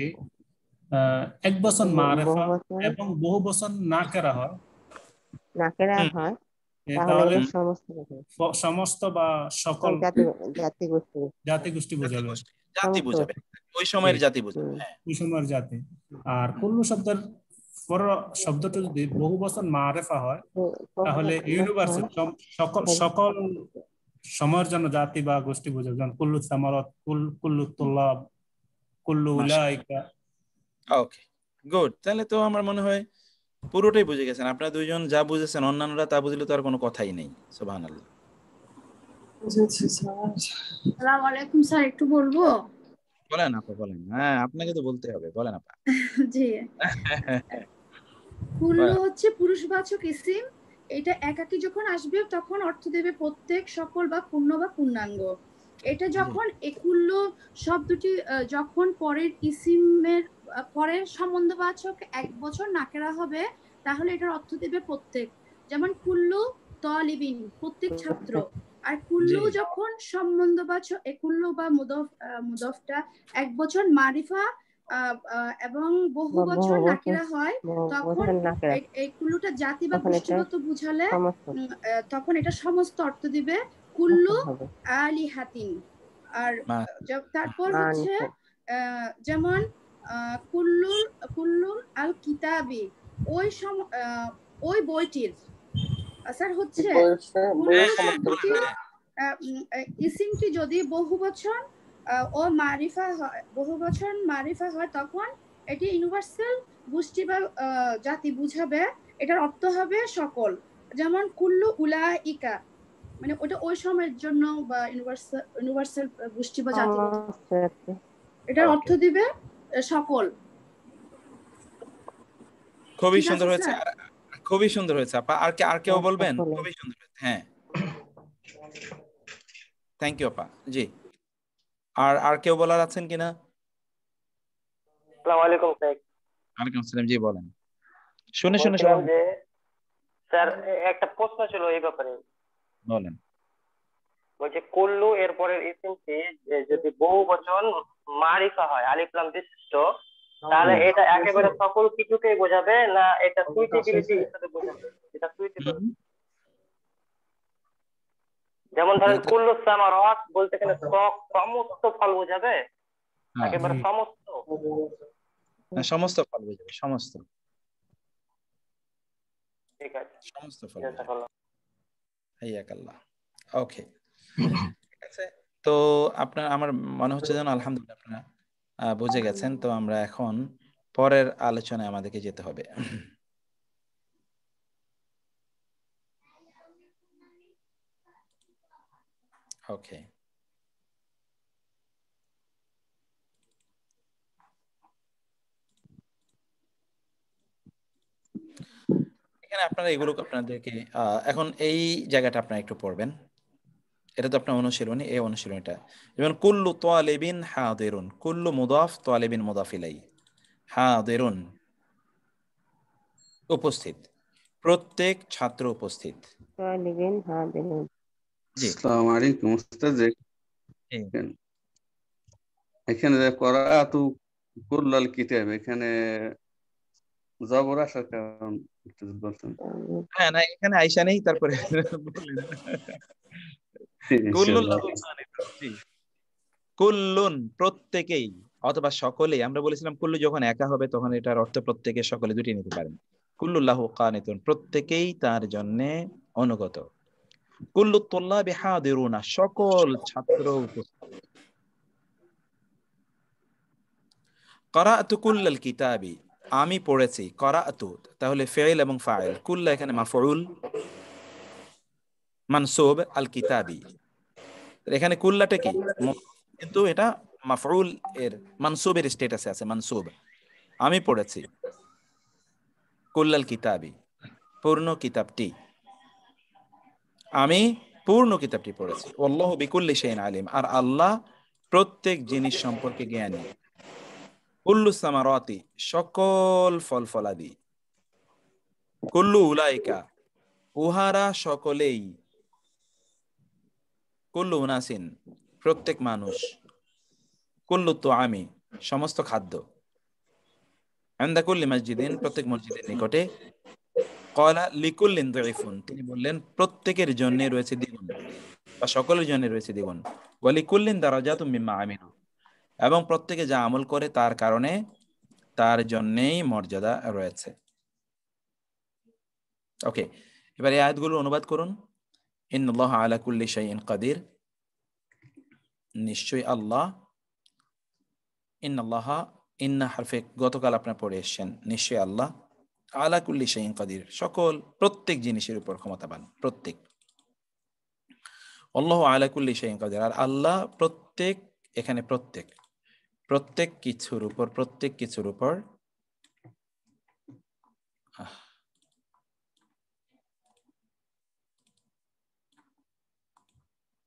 S4: এক বচন মারেফা এবং বহু বচন না করা হয় তাহলে সমস্ত বা সকল জাতিগোষ্ঠী বোঝাবে,
S1: জাতি বোঝাবে, ওই সময়ের জাতি বোঝাবে,
S4: ওই সময়ের জাতি। আর কুল্লু শব্দের পর শব্দটা যদি বহু বচন মারেফা হয় তাহলে ইউনিভার্সাল সকল সময়ের জন্য জাতি বা গোষ্ঠী বোঝাবে। যেমন কুল্লু সামারাত, কুল্লু তুল্লাব, কুল্লু উলাইকা।
S1: ওকে গুড, তাহলে তো আমার মনে হয় পুরোটাই বুঝে গেছেন আপনারা দুইজন, যা বুঝেছেন অন্যান্যরা তা বুঝলে তো আর কোনো কথাই নেই। সুবহানাল্লাহ।
S5: আসসালামু আলাইকুম স্যার, একটু বলবো?
S1: বলেন আপা, বলেন। হ্যাঁ আপনাকে তো বলতে হবে, বলেন আপা।
S5: জি, কুল্লু হচ্ছে পুরুষবাচক ইসিম। এটা একাকী যখন আসবে তখন অর্থ দেবে প্রত্যেক, সকল বা পূর্ণ বা পূর্ণাঙ্গ। এটা যখন একুল্ল শব্দটি যখন পরের ইসিমের পরের সম্বন্ধবাচক এক বছর নাকেরা হবে, তাহলে এটার অর্থ দেবে প্রত্যেক। যেমন কুল্লু তালিবিন, প্রত্যেক ছাত্র। আর কুল্লু যখন সম্বন্ধবাচক একুল্লু বা মুদফটা এক বছর মারিফা এবং বহু বছর নাকিরা হয়, তখন এই কুল্লুটা জাতি বা গোষ্ঠীগত বুঝালে তখন এটা সমস্ত অর্থ দিবে কুল্লু আলিহাতিন। আর তারপর হচ্ছে যেমন কুল্লুল আল কিতাবি, ওই বইটির স্যার হচ্ছে ইসিমটি যদি বহুবচন ও মারিফা হয়, বহুবচন মারিফা হয়, তখন এটি ইউনিভার্সাল গোষ্ঠী বা জাতি বুঝাবে। এটার অর্থ হবে সকল। যেমন কুল্লু উলাইকা, মানে ওটা ওই সময়ের জন্য বা ইউনিভার্সাল গোষ্ঠী বা জাতি, এটার অর্থ দিবে সকল।
S1: খুবই সুন্দর হয়েছে, খুবই সুন্দর হয়েছে আপা। আর কেউ বলবেন? খুবই সুন্দর হয়েছে, হ্যাঁ, থ্যাংক ইউ আপা। জি, আর কেউ বলার আছেন কিনা?
S6: আসসালামু আলাইকুম স্যার।
S1: ওয়ালাইকুম আসসালাম। জি বলেন। শুনে
S6: যে স্যার একটা প্রশ্ন ছিল এই ব্যাপারে।
S1: বলেন।
S6: বলছে কুল্লু এর পরের ইসিমটি যদি বহু বচন মারিফা হয়, আলিফ লাম বিশিষ্ট, তাহলে এটা একেবারে সকল কিছুকেই বোঝাবে, না এটা সুইটেবিলিটি হিসেবে বোঝাবে? এটা সুইটেবল, যেমন ধরেন কুল্লু সামারাত বলতে গেলে সমস্ত ফল বোঝাবে, একেবারে সমস্ত,
S1: সমস্ত ফল বোঝাবে, সমস্ত।
S6: ঠিক আছে,
S1: সমস্ত ফল। হাইয়াকাল্লাহ। ওকে, ঠিক আছে। তো আপনার, আমার মনে হচ্ছে যেন আলহামদুলিল্লাহ আপনারা বুঝে গেছেন। তো আমরা এখন পরের আলোচনায় আমাদেরকে যেতে হবে। ওকে, এখানে আপনারা এগুলো আপনাদেরকে এখন এই জায়গাটা আপনারা একটু পড়বেন। এটা তো আপনার অনুশীলনী, এই অনুশীলনীটা যেমন কুল্লু তালিবিন হাদিরুন, কুল্লু মুদাফ, তালিবিন মুদাফ ইলাই, হাদিরুন উপস্থিত, প্রত্যেক ছাত্র উপস্থিত।
S7: তালিবিন হাদিরুন।
S1: জি,
S8: আসসালামু আলাইকুম উস্তাদ। এখানে যে করাতু কুল্লাল কিতাব, এখানে জবর আসার কারণ একটু বলছেন?
S1: হ্যাঁ, না এখানে আইসা নেই, তারপরে কুল্লুন প্রত্যেকেই অথবা সকলেই। আমরা বলেছিলাম কুল্লু যখন একা হবে তখন এটার অর্থ প্রত্যেকে, সকলে দুটি নিতে পারেন। কুল্লুল্লাহু কানিতুন, প্রত্যেকেই তার জন্য অনুগত। কুল্লু তুল্লাবি হাদিরুনা, সকল ছাত্র উপস্থিত। ক্বরাআতু কুল্লাল কিতাবি, আমি পড়েছি। ক্বরাআতু তাহলে ফিইল এবং ফাইল, কুল্লা এখানে মাফউল মানসুব, আল কিতাবি এখানে কুল্লাটা কি, কিন্তু এটা মাফউল এর মানসুবের স্ট্যাটাসে আছে, মানসুব। আমি পড়েছি কুল্লাল কিতাবি, পূর্ণ কিতাবটি, আমি পূর্ণ কিতাবটি পড়েছি। আল্লাহু বিকুল্লি শাইইন আলিম, আর আল্লাহ প্রত্যেক জিনিস সম্পর্কে জ্ঞানী। কুল্লু সামারাতি, সকল ফল ফলাদি। কুল্লু উলাইকা, উহারা সকলেই। কুল্লু উনাসিন, প্রত্যেক মানুষ। কুল্লু তুআমি, সমস্ত খাদ্য। ইনদা কুল্লি মসজিদিন, প্রত্যেক মসজিদের নিকটে। ক্বালা লিকুল্লিন যায়ফুন, তিনি বললেন প্রত্যেকের জন্য রয়েছে দ্বিগুণ, বা সকলের জন্য রয়েছে দ্বিগুণ। ওয়া লিকুল্লিন দারাজাতুম মিম্মা আমিলু, এবং প্রত্যেকে যা আমল করে তার কারণে তার জন্যই মর্যাদা রয়েছে। ওকে, এবার এই আয়াতগুলো অনুবাদ করুন। ইন্নাল্লাহা আলা কুল্লি শাইইন কাদির, নিশ্চয়ই আল্লাহ। ইন্নাল্লাহা, ইন্না হারফে গতকাল আপনারা পড়ে এসেছেন, নিশ্চয়ই আল্লাহ আলা কুল্লি শাইইন কাদির, সকল প্রত্যেক জিনিসের উপর ক্ষমতাবান, প্রত্যেক। আল্লাহু আলা কুল্লি শাইইন কাদির, আর আল্লাহ প্রত্যেক, এখানে প্রত্যেক, প্রত্যেক কিছুর উপর, প্রত্যেক কিছুর উপর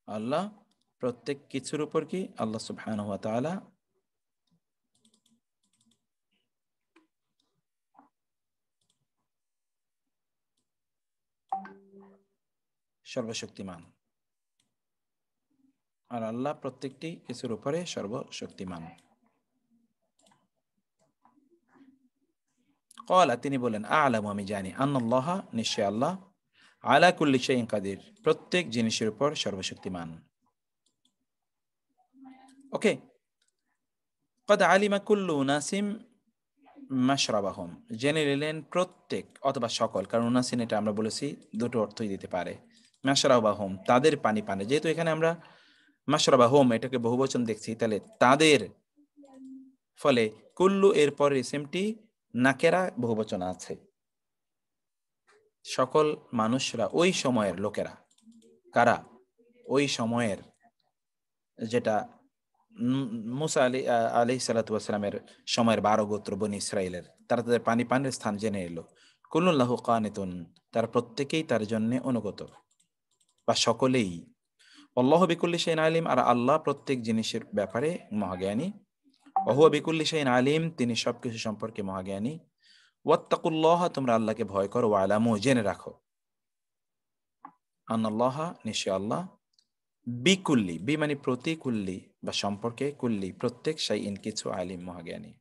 S1: আল্লাহ প্রত্যেক কিছুর উপর কি আল্লাহ সুবহানাহু ওয়া তাআলা সর্বশক্তিমান, আর আল্লাহ প্রত্যেকটি কিছুর উপরে সর্বশক্তিমান। ক্বালা, তিনি বলেন, আ'লামু, আমি জানি, আন্নাল্লাহা, নিশ্চয় আল্লাহ, আলা কুল্লি শাইইন কাদির, প্রত্যেক জিনিসের উপর সর্বশক্তিমান। ওকে, কদ আলিমা কুল্লু উনাসিম মাশরাবাহুম, জেনে নিলেন প্রত্যেক অথবা সকল, কারণ উনাসিন এটা আমরা বলেছি দুটো অর্থই দিতে পারে। মাশরাবাহুম, তাদের পানি পানে, যেহেতু এখানে আমরা মাশরাবাহুম এটাকে বহুবচন দেখছি, তাহলে তাদের, ফলে কুল্লু এর পরে ইসিমটি নাকেরা বহুবচন আছে। সকল মানুষরা, ওই সময়ের লোকেরা, কারা? ওই সময়ের, যেটা মুসা আলাইহিস সালাতু ওয়াস সালামের সময়ের 12 গোত্র বনি ইসরাইলের, তারা তাদের পানি পানের স্থান জেনে এলো। কুল্লুন লাহু কানিতুন, তারা প্রত্যেকেই তার জন্য অনুগত, বা সকলেই। আল্লাহু বিকুল্লি শাইইন আলিম, আর আল্লাহ প্রত্যেক জিনিসের ব্যাপারে মহাজ্ঞানী। ওয়া হুয়া বিকুল্লি শাইইন আলিম, তিনি সবকিছু সম্পর্কে মহাজ্ঞানী। ওয়াত্তাকুল্লাহ, তোমরা আল্লাহকে ভয় করো, ওয়ালামু, জেনে রাখো, আন্নাল্লাহা, নিশ্চয় আল্লাহ, বিকুল্লি, বি মানে প্রতি, কুল্লি বা সম্পর্কে, কুল্লি প্রত্যেক, শাইইন কিছু, আলিম মহাজ্ঞানী।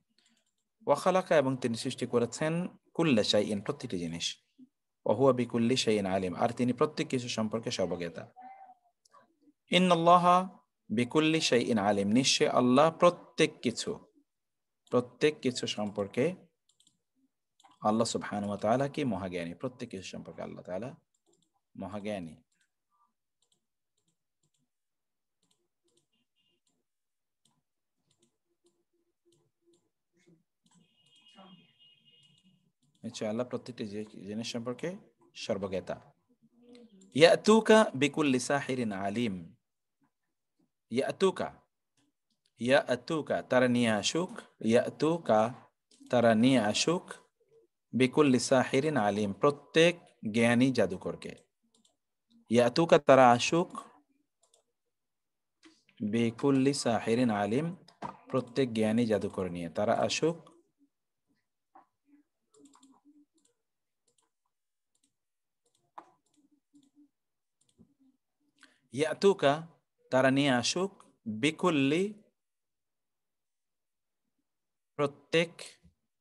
S1: ওয়া খালাকা, এবং তিনি সৃষ্টি করেছেন, কুল্লা শাইইন প্রতিটি জিনিস, ওয়া হুয়া বিকুল্লি শাইইন আলিম, আর তিনি প্রত্যেক কিছু সম্পর্কে সর্বজ্ঞতা। ইন্নাল্লাহা বিকুল্লি শাইইন আলিম, নিশ্চয় আল্লাহ প্রত্যেক কিছু সম্পর্কে, আল্লাহ সুবহানাহু ওয়া তাআলা কি মহাজ্ঞানী, প্রত্যেক কিছু সম্পর্কে আল্লাহ তাআলা মহাজ্ঞানী। নিশ্চয় আল্লাহ প্রত্যেকটি জিনিস সম্পর্কে সর্বজ্ঞতা। ইয়াতুকা বিকুল্লি সাহিরিন আলিম, ইয়াতুকা তারা নিয়ে আসুক, ইয়াতুকা তারা নিয়ে আসুক, বিকুল্লি সাহিরিন আলিম প্রত্যেক জ্ঞানী জাদুকরকে। ইয়াতুকা তারা আসুক, বিকুল্লি সাহিরিন আলিম প্রত্যেক জ্ঞানী জাদুকর নিয়ে তারা আসুক, ইয়াতুকা তারা নিয়ে আসুক, বিকুল্লি প্রত্যেক,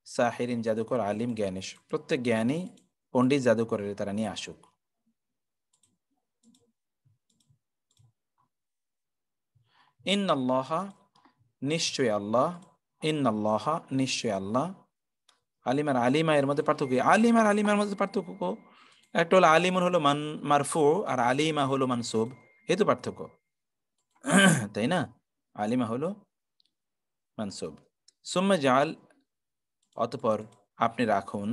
S1: সাহিরিন জাদুকর, আলিম জ্ঞানী, প্রত্যেক জ্ঞানী পণ্ডিত জাদুকরের তারা নিয়ে আসুক। ইন্নাল্লাহা, নিশ্চয় আল্লাহ, ইন্নাল্লাহা, নিশ্চয় আল্লাহ, আলিম আর আলিমা এর মধ্যে পার্থক্য, আলিম আর আলিমার মধ্যে পার্থক্য, একটা হলো আলিমুন হলো মারফু আর আলিমা হলো মানসুব, এই তো পার্থক্য, তাই না? আলিমা হলো মানসুব। সুম্মা জাআল, অতঃপর আপনি রাখুন,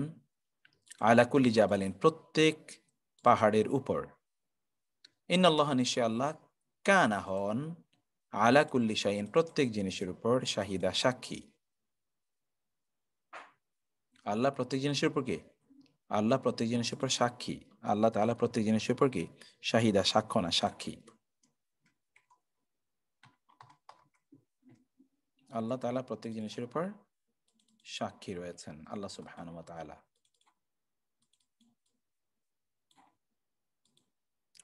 S1: আলা কুল্লি জাবালিন প্রত্যেক পাহাড়ের উপর, ইন্নাল্লাহ, নিশ্চয় আল্লাহ, কানা হন, আলা কুল্লি শাইইন প্রত্যেক জিনিসের উপর, শাহিদা সাক্ষী। আল্লাহ প্রত্যেক জিনিসের উপর কি? আল্লাহ প্রত্যেক জিনিসের উপর সাক্ষী। আল্লাহ তাআলা প্রত্যেক জিনিসের উপর কি? শাহিদা, সাক্ষ্য না, সাক্ষী। আল্লাহ তাআলা প্রত্যেক জিনিসের উপর সাক্ষী রয়েছেন, আল্লাহ সুবহানাহু ওয়া তাআলা।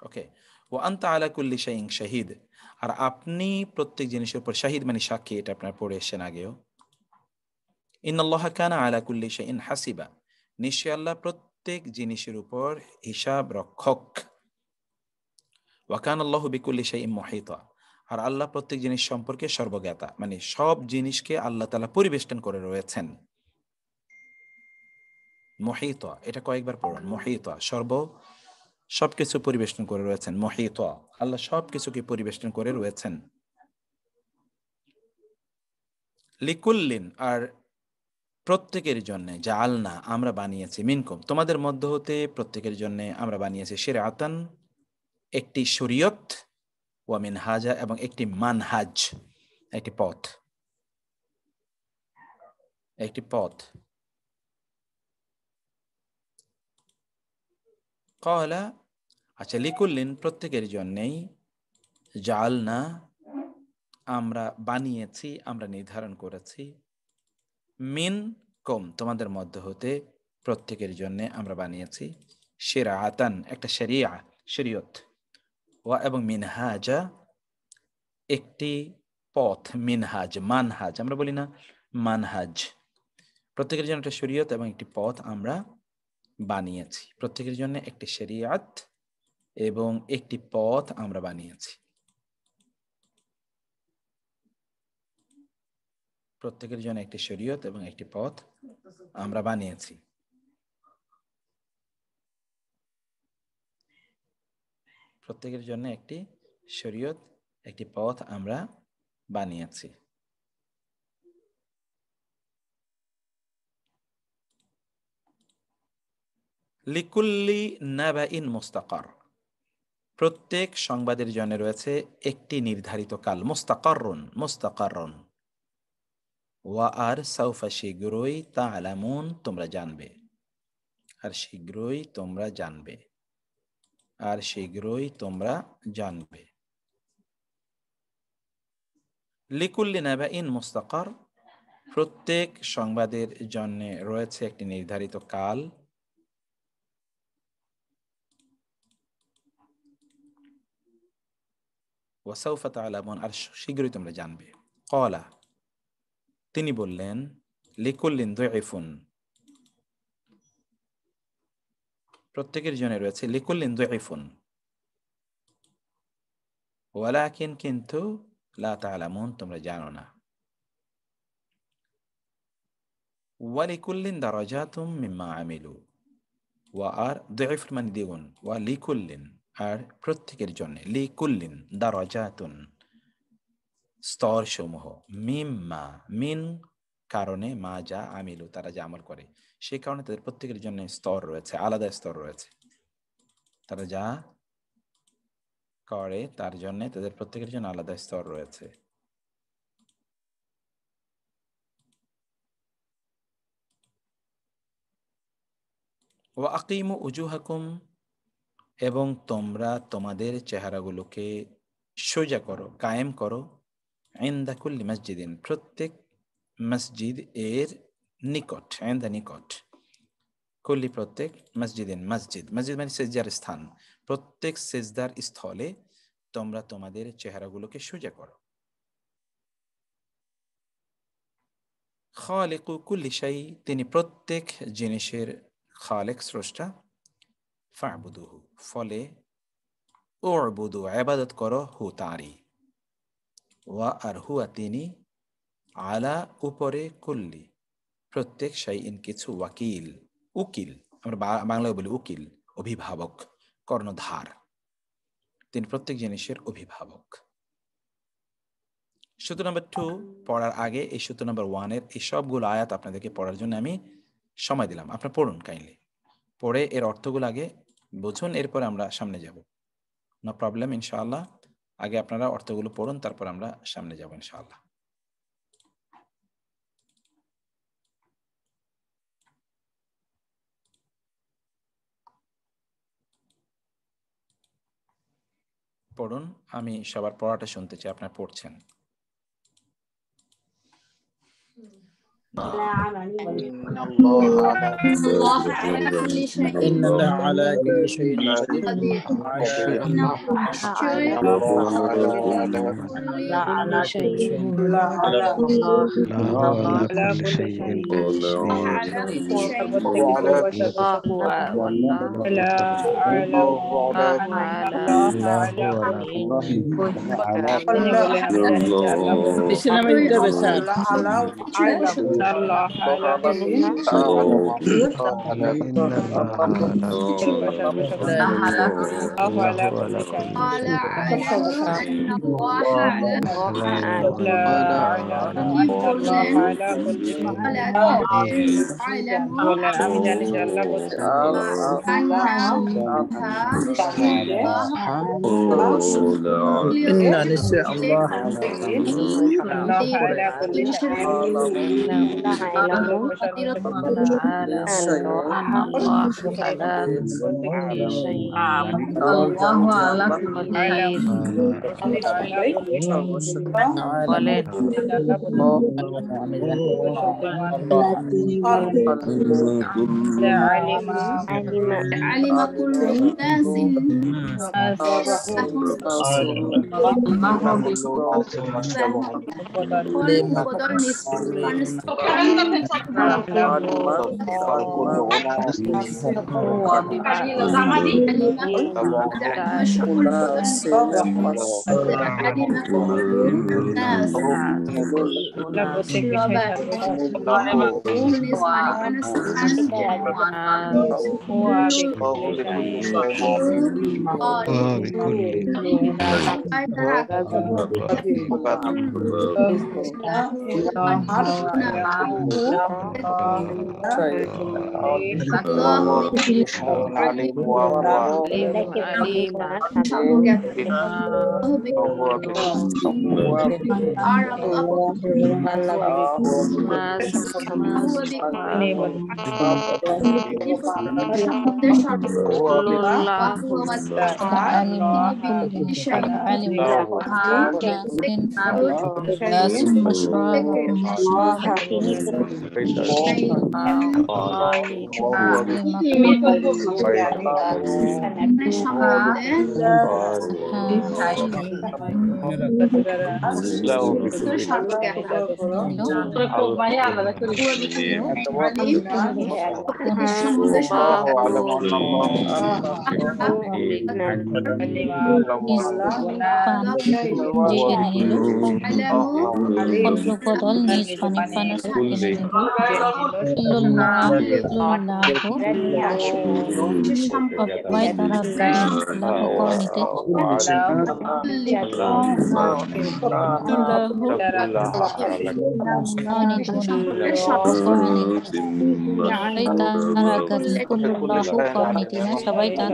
S1: ওকে, ওয়া আনতা আলা কুল্লি শাইইন শাহিদ, আর আপনি প্রত্যেক জিনিসের উপর শাহিদ মানে সাক্ষী, এটা আপনার পড়ে এসেছেন আগেও। ইন্নাল্লাহা কানা আলা কুল্লি শাইইন হাসিবা, নিশ্চয় আল্লাহ প্রত্যেক জিনিসের উপর হিসাব রক্ষক। ওয়া কানা আল্লাহু বিকুল্লি শাইইন মুহিতা, আর আল্লাহ প্রত্যেক জিনিস সম্পর্কে সর্বজ্ঞাতা, মানে সব জিনিসকে আল্লাহ তাআলা পরিবেষ্টন করে রয়েছেন। মুহিতা, এটা কয়েকবার পড়ুন, মুহিতা, সবকিছু পরিবেষ্টন করে রয়েছেন, মুহিতা, আল্লাহ সবকিছুকে পরিবেষ্টন করে রয়েছেন। লিকুল্লিন, আর প্রত্যেকের জন্য, জাআলনা আমরা বানিয়েছি, মিনকুম তোমাদের মধ্য হতে, প্রত্যেকের জন্য আমরা বানিয়েছি, শিরআতান একটি শরীয়ত, ওয়া মিনহাজা এবং একটি মানহাজ একটি পথ, একটি পথ। ক্বালা, আচ্ছা, লিকুল্লিন প্রত্যেকের জন্যই, জাআলনা আমরা বানিয়েছি, আমরা নির্ধারণ করেছি, মিন কম তোমাদের মধ্য হতে প্রত্যেকের জন্য আমরা বানিয়েছি, শিরআতান একটা শরিয়া শরীয়ত, ওয়া এবং মিনহাজা একটি পথ, মিনহাজ মানহাজ আমরা বলি না, মানহাজ, প্রত্যেকের জন্য একটা শরীয়ত এবং একটি পথ আমরা বানিয়েছি, প্রত্যেকের জন্য একটি শরিয়াত এবং একটি পথ আমরা বানিয়েছি, প্রত্যেকের জন্য একটি শরীয়ত এবং একটি পথ আমরা বানিয়েছি। প্রত্যেকের জন্য একটি শরীয়ত একটি পথ আমরা বানিয়েছি। লিকুল্লি নাবাইন মুস্তাকার, প্রত্যেক সংবাদের জন্য রয়েছে একটি নির্ধারিত কাল, মুস্তাকাররুন মুস্তাকাররুন, ওয়া আর সাউফা শীঘ্রই তা'লামুন তোমরা জানবে, আর শীঘ্রই তোমরা জানবে, আর শীঘ্রই তোমরা জানবে। লিকুল্লি নাবাইন মুস্তাকার, প্রত্যেক সংবাদের জন্য রয়েছে একটি নির্ধারিত কাল, ওয়া সাউফা তা'লামুন আর শীঘ্রই তোমরা জানবে। ক্বালা তিনি বললেন, লিকুল্লিন দুইফুন প্রত্যেকের জন্য রয়েছে, লিকুল্লিন দুইফুন ওয়ালাকিন কিন্তু লা তা'লামুন তোমরা জানো না, ওয়া লিকুল্লিন দারাজাতুম মিম্মা আমিলু, ওয়া আর দুইফ মানে দ্বিগুণ, ওয়া লিকুল্লিন আর প্রত্যেকের জন্য, লিকুল্লিন দারাজাতুন স্তর সমূহ, মিম্মা মিন কারণে, মা যা আমিলু তারা যা আমল করে সেই কারণে তাদের প্রত্যেকের জন্য স্তর রয়েছে, আলাদা স্তর রয়েছে, তারা যা করে তার জন্য তাদের প্রত্যেকের জন্য আলাদা স্তর রয়েছে। ওয়া আকিমু উজুহাকুম এবং তোমরা তোমাদের চেহারাগুলোকে সোজা করো, কায়েম করো, ইনদা কুল্লি মসজিদিন প্রত্যেক মসজিদ এর নিকট, ইনদা নিকট, কুল্লি প্রত্যেক মসজিদিন মসজিদ, মসজিদ মানে সিজদার স্থান, প্রত্যেক সিজদার স্থলে তোমরা তোমাদের চেহারাগুলোকে সোজা করো। খালিকু কুল্লি শাই তিনি প্রত্যেক জিনিসের খালেক স্রষ্টা, ফা'বুদুহু ফলে উ'বুদু ইবাদত করো হু তারই, ওয়া আর হুয়া তিনি, আলা উপরে, কুল্লি প্রত্যেক শাইইন কিছু, ওয়াকিল উকিল আমরা বাংলায় বলি উকিল, অভিভাবক কর্ণধার, তিনি প্রত্যেক জিনিসের অভিভাবক। সূত্র নাম্বার 2 পড়ার আগে এই সূত্র নাম্বার 1 এর এই সবগুলো আয়াত আপনাদেরকে পড়ার জন্য আমি সময় দিলাম, আপনারা পড়ুন কাইন্ডলি, পড়ে এর অর্থগুলো আগে বুঝুন, এরপর আমরা সামনে যাব, নো প্রবলেম ইনশাআল্লাহ। আগে আপনারা অর্থগুলো পড়ুন, তারপর আমরা সামনে যাব ইনশাআল্লাহ। পড়ুন, আমি সবার পড়াটা শুনতে চাই, আপনারা পড়ছেন।
S9: إن الله على كل شيء قدير.
S5: علم كل أناس বদল নিজ পানি পানা জেনে নিল সবাই তারা লাভ করনিতে সবাই তার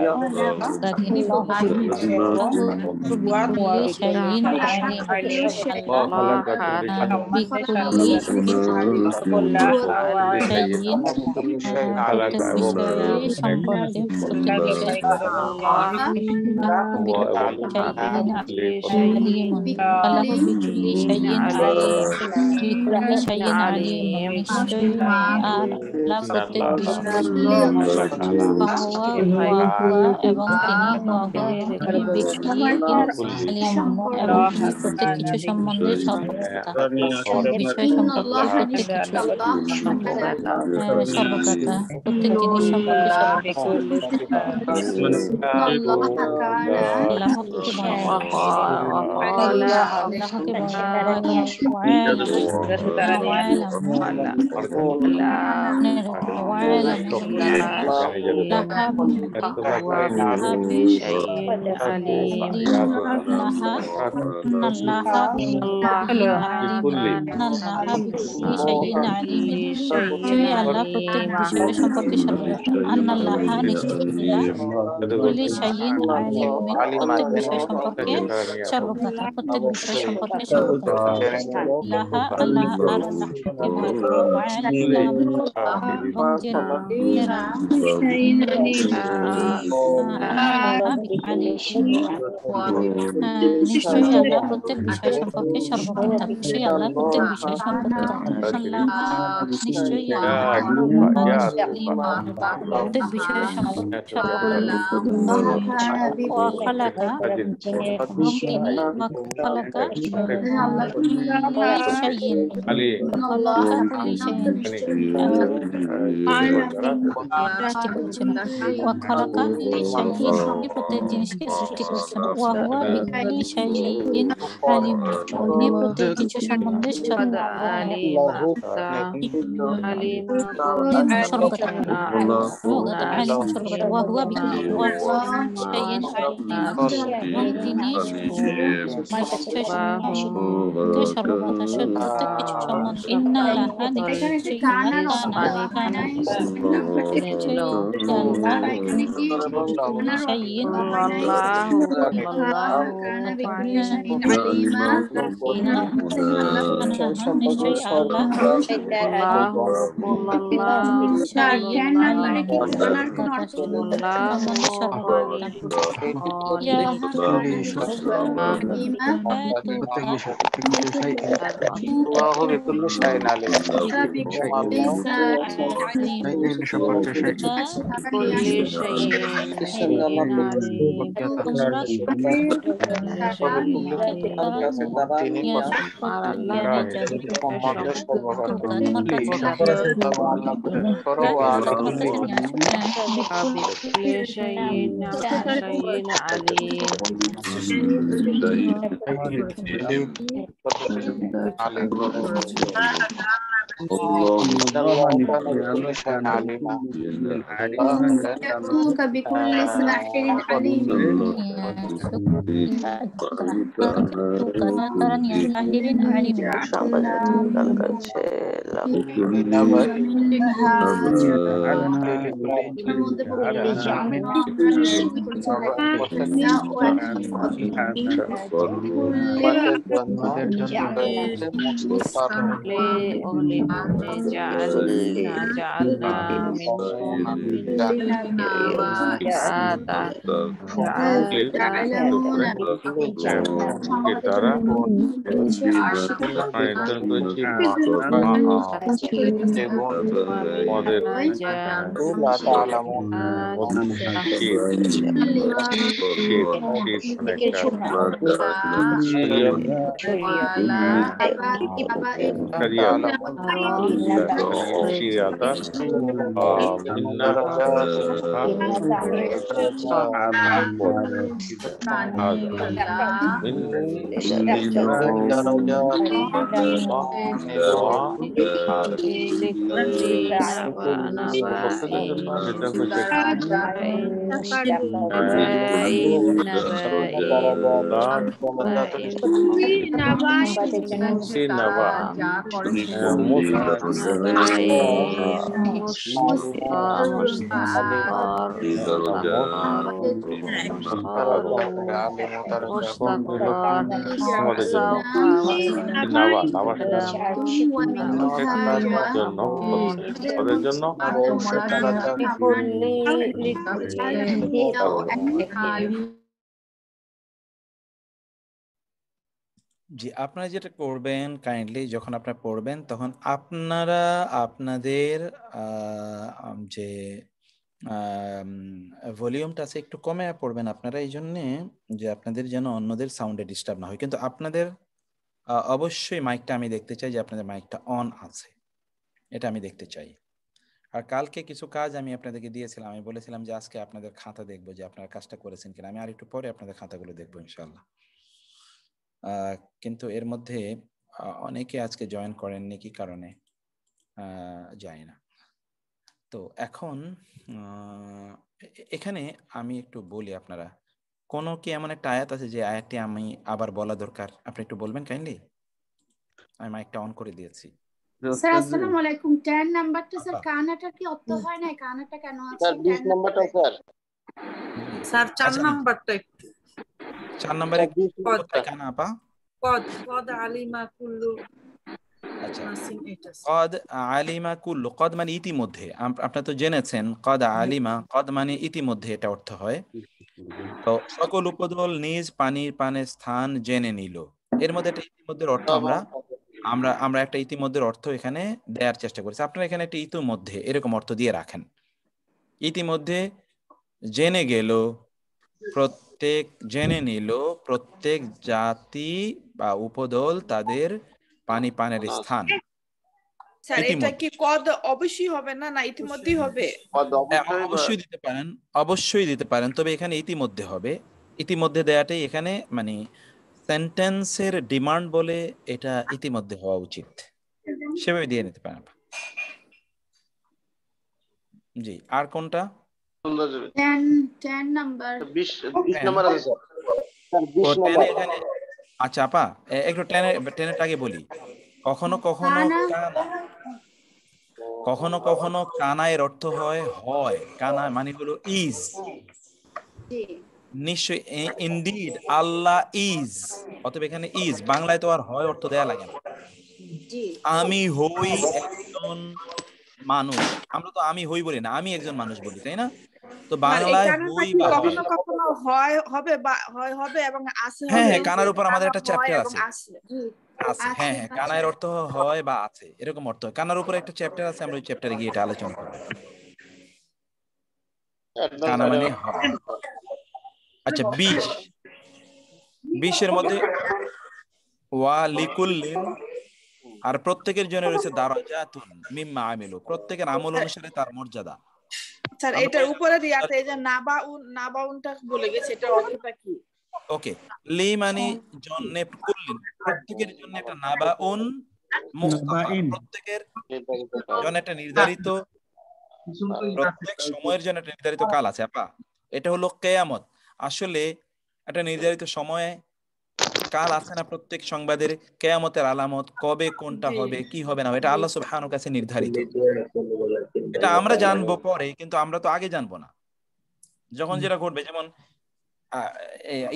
S5: এবং প্রত্যেক কিছু সম্বন্ধে বিষয় সম্পর্কে সর্বজ্ঞতা প্রত্যেক জিনিস সম্পর্কে আল্লাহ প্রত্যেক বিষয় সম্পর্কে প্রত্যেক বিষয় সম্পর্কে সর্বজ্ঞতা প্রত্যেক বিষয় সম্পর্কে নিশ্চয়ই আল্লাহ প্রত্যেক বিষয় সম্পর্কে সর্বজ্ঞতা নিশ্চয়ই আল্লাহ প্রত্যেক বিষয় সম্পর্কে নিশ্চয়ই প্রত্যেক বিষয় সম্পর্কে প্রত্যেক জিনিসকে সৃষ্টি করছেন প্রত্যেক কিছু সম্বন্ধে প্রত্যেক এখানে যে কানার অর্থ হয় নাই, নাম্বারটা কি ঠিক? আর এখানে কি কানার অর্থ হয় নাই, কানা বিকুল্লি শাইইন আলিমা,
S9: নিশ্চয়ই আল্লাহ
S5: নাম্বারে কি কানার কোন অর্থ
S1: জি, আপনারা যেটা করবেন কাইন্ডলি যখন আপনারা পড়বেন তখন আপনারা আপনাদের যে ভলিউমটা আছে একটু কমে পড়বেন আপনারা, এই জন্যে যে আপনাদের যেন অন্যদের সাউন্ডে ডিস্টার্ব না হয়। কিন্তু আপনাদের অবশ্যই মাইকটা আমি দেখতে চাই যে আপনাদের মাইকটা অন আছে, এটা আমি দেখতে চাই। আর কালকে কিছু কাজ আমি আপনাদেরকে দিয়েছিলাম, আমি বলেছিলাম যে আজকে আপনাদের খাতা দেখবো যে আপনারা কাজটা করেছেন কিনা। আমি আর একটু পরে আপনাদের খাতাগুলো দেখবো ইনশাআল্লাহ। কিন্তু এর মধ্যে অনেকে আজকে জয়েন করেননি, কি কারণে জানি না। তো এখন এখানে আমি একটু বলি, আপনারা কোনো কি এমন একটা আয়াত আছে যে আয়াতটি আমি আবার বলা দরকার? আপনি একটু বলবেন কাইন্ডলি। আমি মাইকটা অন করে দিয়েছি।
S5: স্যার আসসালামু আলাইকুম। 10 নাম্বারটা স্যার কানাটা কি অর্থ হয় না? কানাটা কেন আছে?
S9: স্যার 20 নাম্বারটা স্যার
S10: 4 নাম্বারটা একটু
S1: 4 নম্বরে কোথায় কানা আপা?
S10: কদ আলিমা কুল্লু।
S1: আচ্ছা, কদ আলিমা কুল্লু, কদ মানে ইতিমধ্যে। আপনারা তো জেনেছেন কদ আলিমা, কদ মানে ইতিমধ্যে, এটা অর্থ হয়। তো সকল উপদল নিজ পানির পানের স্থান জেনে নিল। এর মধ্যে একটা ইতিমধ্যের অর্থ আমরা একটা ইতিমধ্যের অর্থ এখানে দেওয়ার চেষ্টা করেছি। আপনারা এখানে একটা ইতিমধ্যে এরকম অর্থ দিয়ে রাখেন। ইতিমধ্যে জেনে গেল, জেনে নিল প্রত্যেক জাতি বা উপদল তাদের পানি পানের স্থান।
S10: স্যার এটা কি কদ অবশ্যই হবে না, না ইতিমধ্যেই হবে?
S1: অবশ্যই দিতে পারেন, অবশ্যই দিতে পারেন, তবে এখানে ইতিমধ্যে হবে। ইতিমধ্যে দেয়াটাই এখানে মানে সেন্টেন্সের ডিমান্ড বলে, এটা ইতিমধ্যে হওয়া উচিত, সেভাবে দিয়ে নিতে পারেন। জি, আর কোনটা?
S5: 10 নাম্বার।
S9: 20 নাম্বার আছে স্যার। 20 নাম্বার
S1: এখানে। আচ্ছা আপা, একটু টেনেরটা আগে বলি। কখনো কখনো কানা, কখনো কখনো কানা এর অর্থ হয় হয়, কানা মানে হলো ইজ, নিশ্চয়, ইনডিড আল্লাহ ইজ, অতএব এখানে ইজ বাংলায় তো আর হয় অর্থ দেয়া লাগে না। আমি হই একজন মানুষ, আমরা তো আমি হই বলি না, আমি একজন মানুষ বলি, তাই না? তো
S10: আর এই
S1: বাংলায়
S10: কানাটা
S1: হই
S10: কি
S1: বা হয়,
S10: কখনো কখনো হয় হবে বা হয় হবে এবং আছে
S1: হ্যাঁ
S10: হবে,
S1: হ্যাঁ, কানার উপর আমাদের একটা
S10: হয়
S1: চ্যাপ্টার
S10: এবং
S1: আছে,
S10: আছে।
S1: আছে, হ্যাঁ হ্যাঁ, কানার অর্থ হয় বা আছে, এরকম অর্থ। কানার উপরে একটা চ্যাপ্টার আছে, আমরা ওই চ্যাপ্টারে গিয়ে এটা আলোচনা করবো। কানা মানে হয়। আচ্ছা, 20 মধ্যে ওয়া লিকুল্লিন, আর প্রত্যেকের জন্য রয়েছে দারাজাতুন মিম্মা আমিলু, প্রত্যেকের আমল অনুসারে তার মর্যাদা।
S10: স্যার এটার উপরে ইয়াতে এই যে নাবাউনটা বলে গেছে, এটার অর্থটা কি?
S1: ওকে, লি মানে জন্য কুল্লিন, প্রত্যেকের জন্য একটা নাবাউন মুখতাসার, প্রত্যেকের জন্য একটা নির্ধারিত, প্রত্যেক সময়ের জন্য একটা নির্ধারিত কাল আছে। আপা, এটা হলো কিয়ামত, আসলে একটা নির্ধারিত সময়ে কাল আছে না প্রত্যেক সংবাদের, কিয়ামতের আলামত, কবে কোনটা হবে কি হবে না, এটা আল্লাহ সুবহানাহু কাছে নির্ধারিত। এটা আমরা জানবো পরে, কিন্তু আমরা তো আগে জানবো না যখন যেটা ঘটবে। যেমন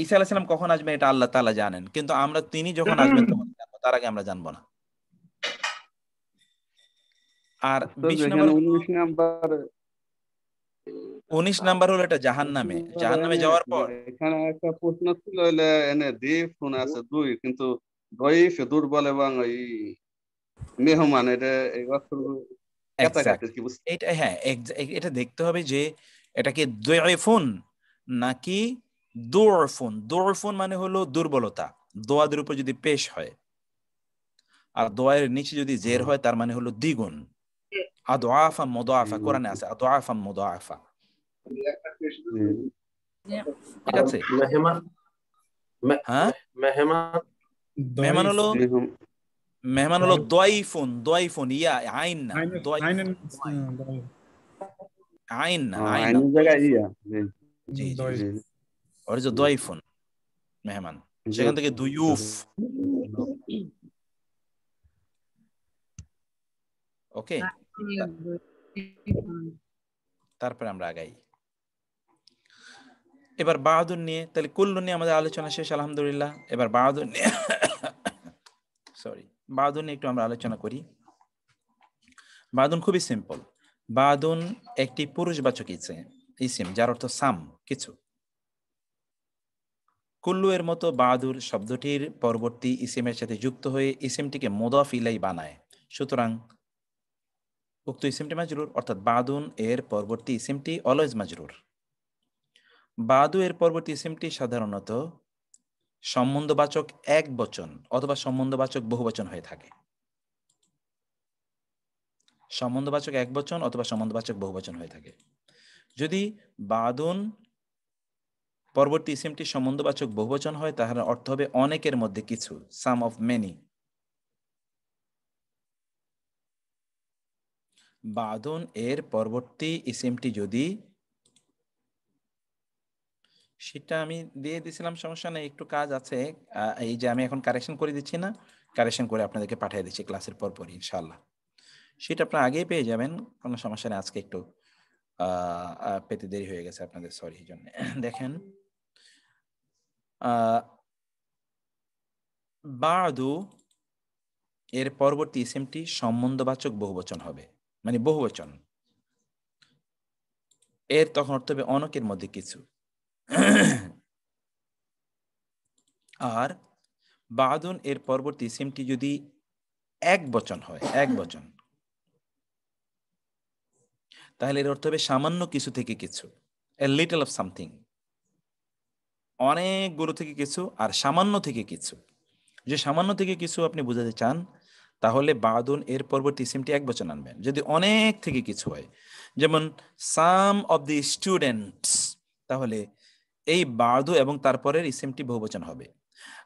S1: ঈসা আলাইহিস সালাম কখন আসবেন এটা আল্লাহ তাআলা জানেন, কিন্তু আমরা তিনি যখন আসবেন তখন জানবো, তার আগে আমরা জানবো না। আর 20 নম্বর, 19 নাম্বার হলো এটা জাহান্নামে, জাহান্নামে যাওয়ার পর
S8: এখানে একটা প্রশ্ন ছিল, হইলে এনে দ্বীপ আছে 2, কিন্তু দয়ীফ দুর্বল এবং এই মেহমান, এটা এই কাছাকাছি কি বুঝতে?
S1: এটা হ্যাঁ, এটা দেখতে হবে যে এটা কি দুইফুন নাকি দুরফুন। দুরফুন মানে হলো দুর্বলতা, দোয়াদের উপর যদি পেশ হয়, আর দোয়ার নিচে যদি জের হয় তার মানে হলো দ্বিগুণ। আদআফা মুদাআফা, কোরআনে আছে আদআফা মুদাআফা, ঠিক আছে? হ্যাঁ, মেহমান হলো, মেহমান হলো দয়ফুন, দয়ফুন, ইয়া আইন না, আইন না, আইন না, জি জি, ওর যে দয়ফুন মেহমান, সেখান থেকে দুয়ুফ। ওকে, তারপরে আমরা আগাই। এবার বাদুন নিয়ে, তাহলে কুল্লু নিয়ে আমাদের আলোচনা শেষ আলহামদুলিল্লাহ। এবার বাদুন নিয়ে সরি, বাদুন নিয়ে একটু আমরা আলোচনা করি। বাদুন খুবই সিম্পল। বাদুন একটি পুরুষবাচক ইসিম, যার অর্থ সাম, কিছু। কুল্লু এর মতো বাদুর শব্দটির পরবর্তী ইসিমের সাথে যুক্ত হয়ে ইসিমটিকে মুদাফ ইলাইহি বানায়, সুতরাং উক্ত ইসিমটি মাজরুর, অর্থাৎ বাদুন এর পরবর্তী ইসিমটি অলওয়েজ মাজরুর। বাদু এর পরবর্তী ইসিমটি সাধারণত সম্বন্ধবাচক এক বচন অথবা সম্বন্ধবাচক বহুবচন হয়ে থাকে। সম্বন্ধবাচক এক বচন অথবা সম্বন্ধবাচক বহুবচন হয়ে থাকে। যদি বাদুন পরবর্তী ইসিমটি সম্বন্ধবাচক বহুবচন হয়, তাহলে অর্থ হবে অনেকের মধ্যে কিছু, সাম অফ মেনি। বাদুন এর পরবর্তী ইসিমটি যদি, সেটা আমি দিয়ে দিছিলাম, সমস্যা নেই, একটু কাজ আছে, এই যে আমি এখন কারেকশন করে দিচ্ছি না, কারেকশন করে আপনাদেরকে পাঠিয়ে দিচ্ছি ক্লাসের পরপরই ইনশাআল্লাহ। সেটা আপনারা আগেই পেয়ে যাবেন, কোনো সমস্যা নেই। আজকে একটু পেতে দেরি হয়ে গেছে আপনাদের, সরি এই জন্য। দেখেন, বাদু এর পরবর্তী ইসিমটি সম্বন্ধবাচক বহুবচন হবে, মানে বহুবচন। এর তখন অর্থ হবে অনেকের মধ্যে কিছু। আর বাদুন এর পরবর্তী ইসিমটি যদি এক বচন হয়, এক বচন, তাহলে এর অর্থ হবে সামান্য কিছু থেকে কিছু, এ লিটল অফ সামথিং, অনেকগুলো থেকে কিছু আর সামান্য থেকে কিছু। যে সামান্য থেকে কিছু আপনি বোঝাতে চান, তাহলে বাদুন এর পরবর্তী ইসিমটি এক বচন আনবেন। যদি অনেক থেকে কিছু হয়, যেমন সাম অফ দি স্টুডেন্টস, তাহলে এই বাদু এবং তারপরের ইসিমটি বহুবচন হবে।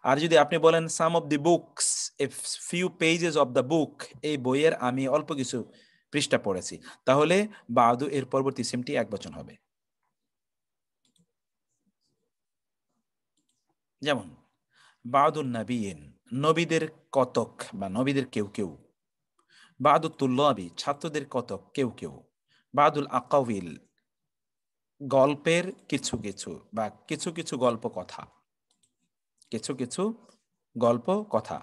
S1: আর যদি আপনি বলেন some of the books, a few pages of the book, এই বইয়ের আমি অল্প কিছু পৃষ্ঠা পড়েছি, তাহলে বাদু এর পরবর্তী ইসিমটি এক বচন হবে। যেমন বাদুন নাবিয়িন, নবীদের কতক বা নবীদের কেউ কেউ, বাদুল তুল্লাবি ছাত্রদের কতক কেউ কেউ, বাদুল আকাউইল গল্পের কিছু কিছু বা কিছু কিছু গল্প কথা, কিছু কিছু গল্প কথা।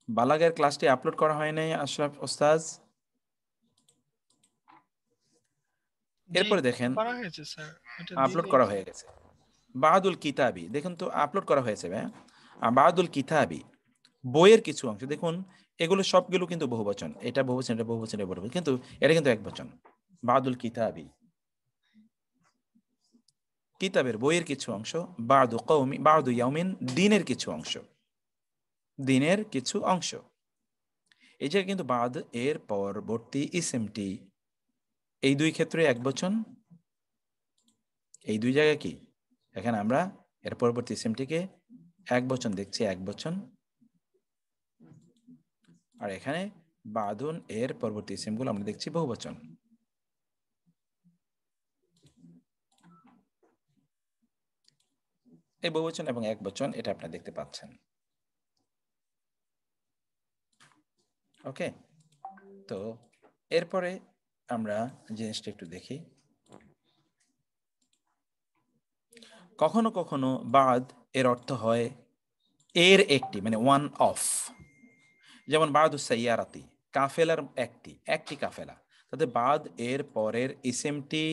S1: বালাগের ক্লাসটি আপলোড করা হয় নাই আশরাফ ওস্তাজ? এরপরে দেখেন
S2: করা হয়েছে স্যার, এটা
S1: আপলোড করা হয়ে গেছে। বাদুল কিতাবি দেখুন তো আপলোড করা হয়েছে। বাদুল কিতাবি বইয়ের কিছু অংশ, দেখুন এগুলো সবগুলো কিন্তু বহুবচন, এটা বহুবচন, এটা বহুবচন, এটা বহুবচন, কিন্তু এটা কিন্তু একবচন। বাদুল কিতাবি কিতাবের বইয়ের কিছু অংশ, বাদু কওমি বাদু ইয়াউমিন দিনের কিছু অংশ, দিনের কিছু অংশ। এই জায়গায় কিন্তু বাদ এর পরবর্তী ইসমটি এই দুই ক্ষেত্রে একবচন। এই দুই জায়গায় কি এখানে আমরা এর পরবর্তী ইসমটিকে একবচন দেখছি, একবচন। আর এখানে বাদুন এর পরবর্তী ইসমগুলো আমরা দেখছি বহুবচন। এই বহুবচন এবং একবচন এটা আপনারা দেখতে পাচ্ছেন। ওকে, তো এরপরে আমরা জিনিসটা একটু দেখি। কখনো কখনো বাদ এর অর্থ হয় এর একটি, মানে ওয়ান অফ। যেমন বাদুস সাইয়ারাতি কাফেলার একটি কাফেলা, তাতে বাদ এর পরের ইসেমটি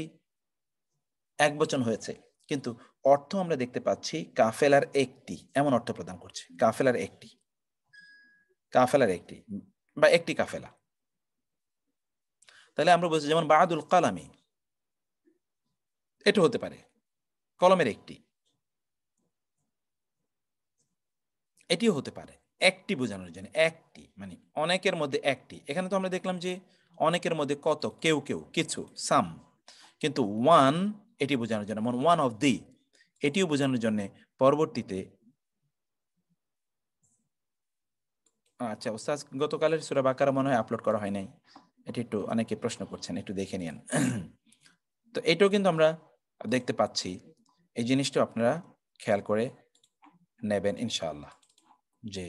S1: একবচন হয়েছে, কিন্তু অর্থ আমরা দেখতে পাচ্ছি কাফেলার একটি, এমন অর্থ প্রদান করছে। কাফেলার একটি, কাফেলার একটি বা একটি কাফেলা। তাহলে আমরা বলছি যেমন বাদুল কালামি, এটা হতে পারে কলমের একটি, এটিও হতে পারে একটি বোঝানোর জন্য। একটি মানে অনেকের মধ্যে একটি। এখানে তো আমরা দেখলাম যে অনেকের মধ্যে কত, কেউ কেউ, কিছু, সাম, কিন্তু ওয়ান এটি বোঝানোর জন্য, মানে ওয়ান অফ দি, এটিও বোঝানোর জন্য পরবর্তীতে। আচ্ছা ওস্তাদ, গতকালের সূরা বাকারা মনে হয় আপলোড করা হয় নাই, এটি একটু অনেকে প্রশ্ন করছেন, একটু দেখে নিন। তো এটাও কিন্তু আমরা দেখতে পাচ্ছি, এই জিনিসটা আপনারা খেয়াল করে নেবেন ইনশাআল্লাহ, যে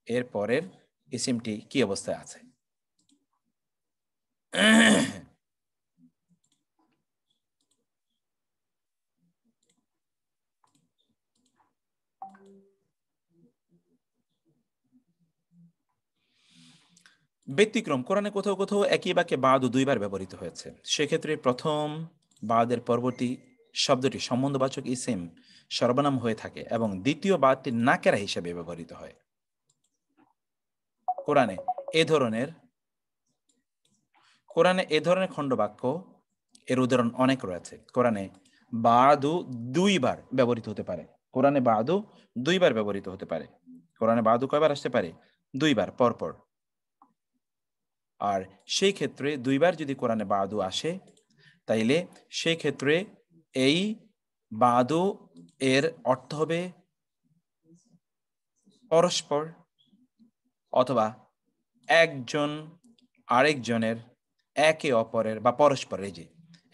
S1: এর পরের ইসিমটি কি অবস্থায় আছে। ব্যতিক্রম, কোরআনে কোথাও কোথাও একই বাক্যে বাদু দুইবার ব্যবহৃত হয়েছে। সেক্ষেত্রে প্রথম বাদের পরবর্তী শব্দটি সম্বন্ধবাচক ইসিম সর্বনাম হয়ে থাকে এবং দ্বিতীয় বাদটি নাকেরা হিসেবে ব্যবহৃত হয়। কোরআনে এ ধরনের খণ্ডবাক্য এর উদাহরণ অনেক রয়েছে। কোরআনে বাদু দুইবার ব্যবহৃত হতে পারে। কোরআনে বাদু দুইবার ব্যবহৃত হতে পারে। কোরআনে বাদু কয়বার আসতে পারে? দুইবার, পরপর। আর সেই ক্ষেত্রে দুইবার যদি কোরআনে বাদু আসে, তাইলে সেই ক্ষেত্রে এই বাদু এর অর্থ হবে পরস্পর, অথবা একজন আরেকজনের, একে অপরের বা পরস্পরের। যে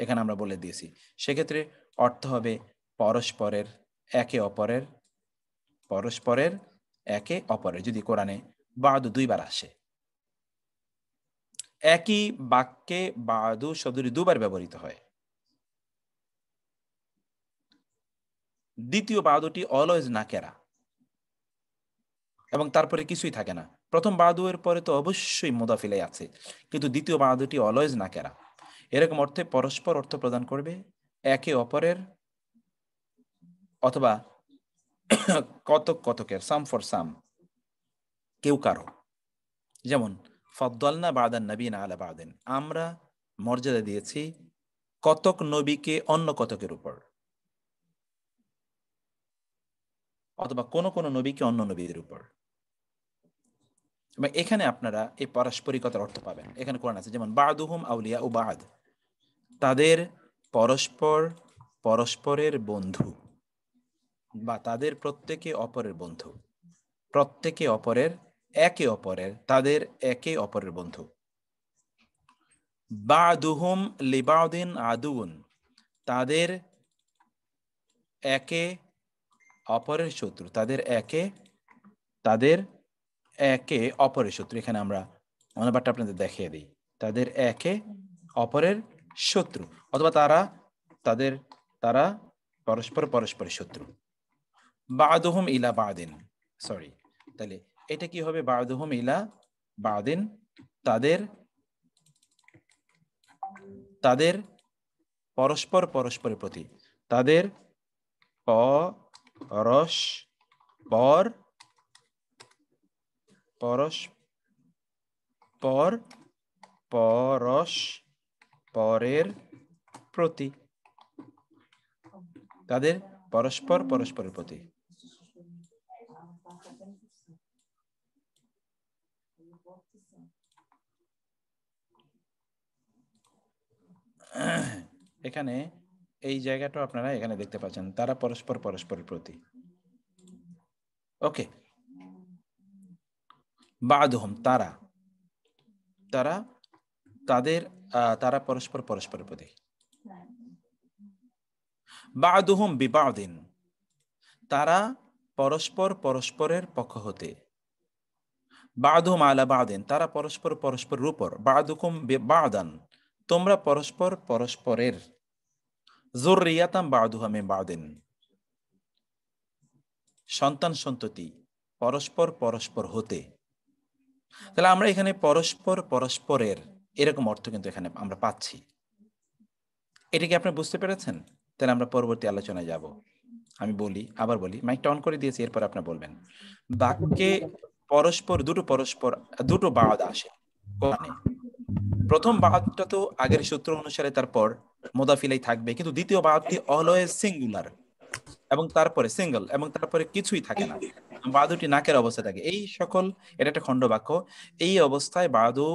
S1: এখানে আমরা বলে দিয়েছি, সেক্ষেত্রে অর্থ হবে পরস্পরের, একে অপরের, পরস্পরের, একে অপরের, যদি কোরআনে বাদু দুইবার আসে। একই বাক্যে বাদু শব্দটি দুবার ব্যবহৃত হয়। দ্বিতীয় বাদুটি অলওয়েজ নাকেরা এবং তারপরে কিছুই থাকে না। প্রথম বাদু এর পরে তো অবশ্যই মুদাফিলে আছে, কিন্তু দ্বিতীয় বাদুটি অলওয়েজ নাকেরা। এরকম অর্থে পরস্পর অর্থ প্রদান করবে, একে অপরের, অথবা কতক কতকের, সাম ফর সাম, কেউ কারো। যেমন ফাদ্দালনা বাদান নবীনা আলা বাদিন, আমরা মর্যাদা দিয়েছি কতক নবীকে অন্য কতকের উপর, অথবা কোন কোন নবীকে অন্য নবীদের উপর। এবং এখানে আপনারা এই পারস্পরিকতার অর্থ পাবেন। এখানে কোরআন আছে যেমন বাদুহুম আউলিয়া ও বাদ, তাদের পরস্পর পরস্পরের বন্ধু, বা তাদের প্রত্যেকে অপরের বন্ধু, প্রত্যেকে অপরের, একে অপরের, তাদের একে অপরের বন্ধু। বাদুহুম লিবাউদিন আদুন, তাদের একে অপরের শত্রু, তাদের একে অপরের শত্রু। এখানে আমরা অনুবাদটা আপনাদের দেখিয়ে দিই, তাদের একে অপরের শত্রু, অথবা তারা পরস্পরের শত্রু। বাদুহুম ইলা বাদিন, সরি, তাহলে এটা কি হবে? বাদুহুম ইলা বাদিন, তাদের পরস্পরের প্রতি, তাদের পরস্পরের প্রতি, তাদের পরস্পরের প্রতি। এখানে এই জায়গাটা আপনারা এখানে দেখতে পাচ্ছেন, তারা পরস্পরের প্রতি। ওকে, বাদুহুম তারা পরস্পরের প্রতি। বাদুহুম বিবাদিন, তারা পরস্পরের পক্ষ হতে। বাদুহুম আলা বাদিন, তারা পরস্পরের উপর। বাদুকুম বিবাদান, তোমরা পরস্পরের। যুররিয়াতাম বাদুহা মিন বাদিন, সন্তান সন্ততি পরস্পর হতে। তাহলে আমরা এখানে পরস্পরের এরকম অর্থ কিন্তু এখানে আমরা পাচ্ছি। এটা কি আপনি বুঝতে পেরেছেন? তাহলে আমরা পরবর্তী আলোচনায় যাব। আমি আবার বলি, মাইকটা অন করে দিয়েছি, এরপর আপনি বলবেন। বাক্যে দুটো বাদ আসে কোরআনে। প্রথম বাদটা তো আগের সূত্র অনুসারে তারপর মুদাফিলাই থাকবে, কিন্তু দ্বিতীয় বাদটি অলওয়েজ সিঙ্গুলার এবং তারপরে সিঙ্গেল এবং তারপরে কিছুই থাকে না, বাদুটি নাকের অবস্থা থাকে। এই সকল, এটা একটা খণ্ড বাক্য। এই অবস্থায় বাদু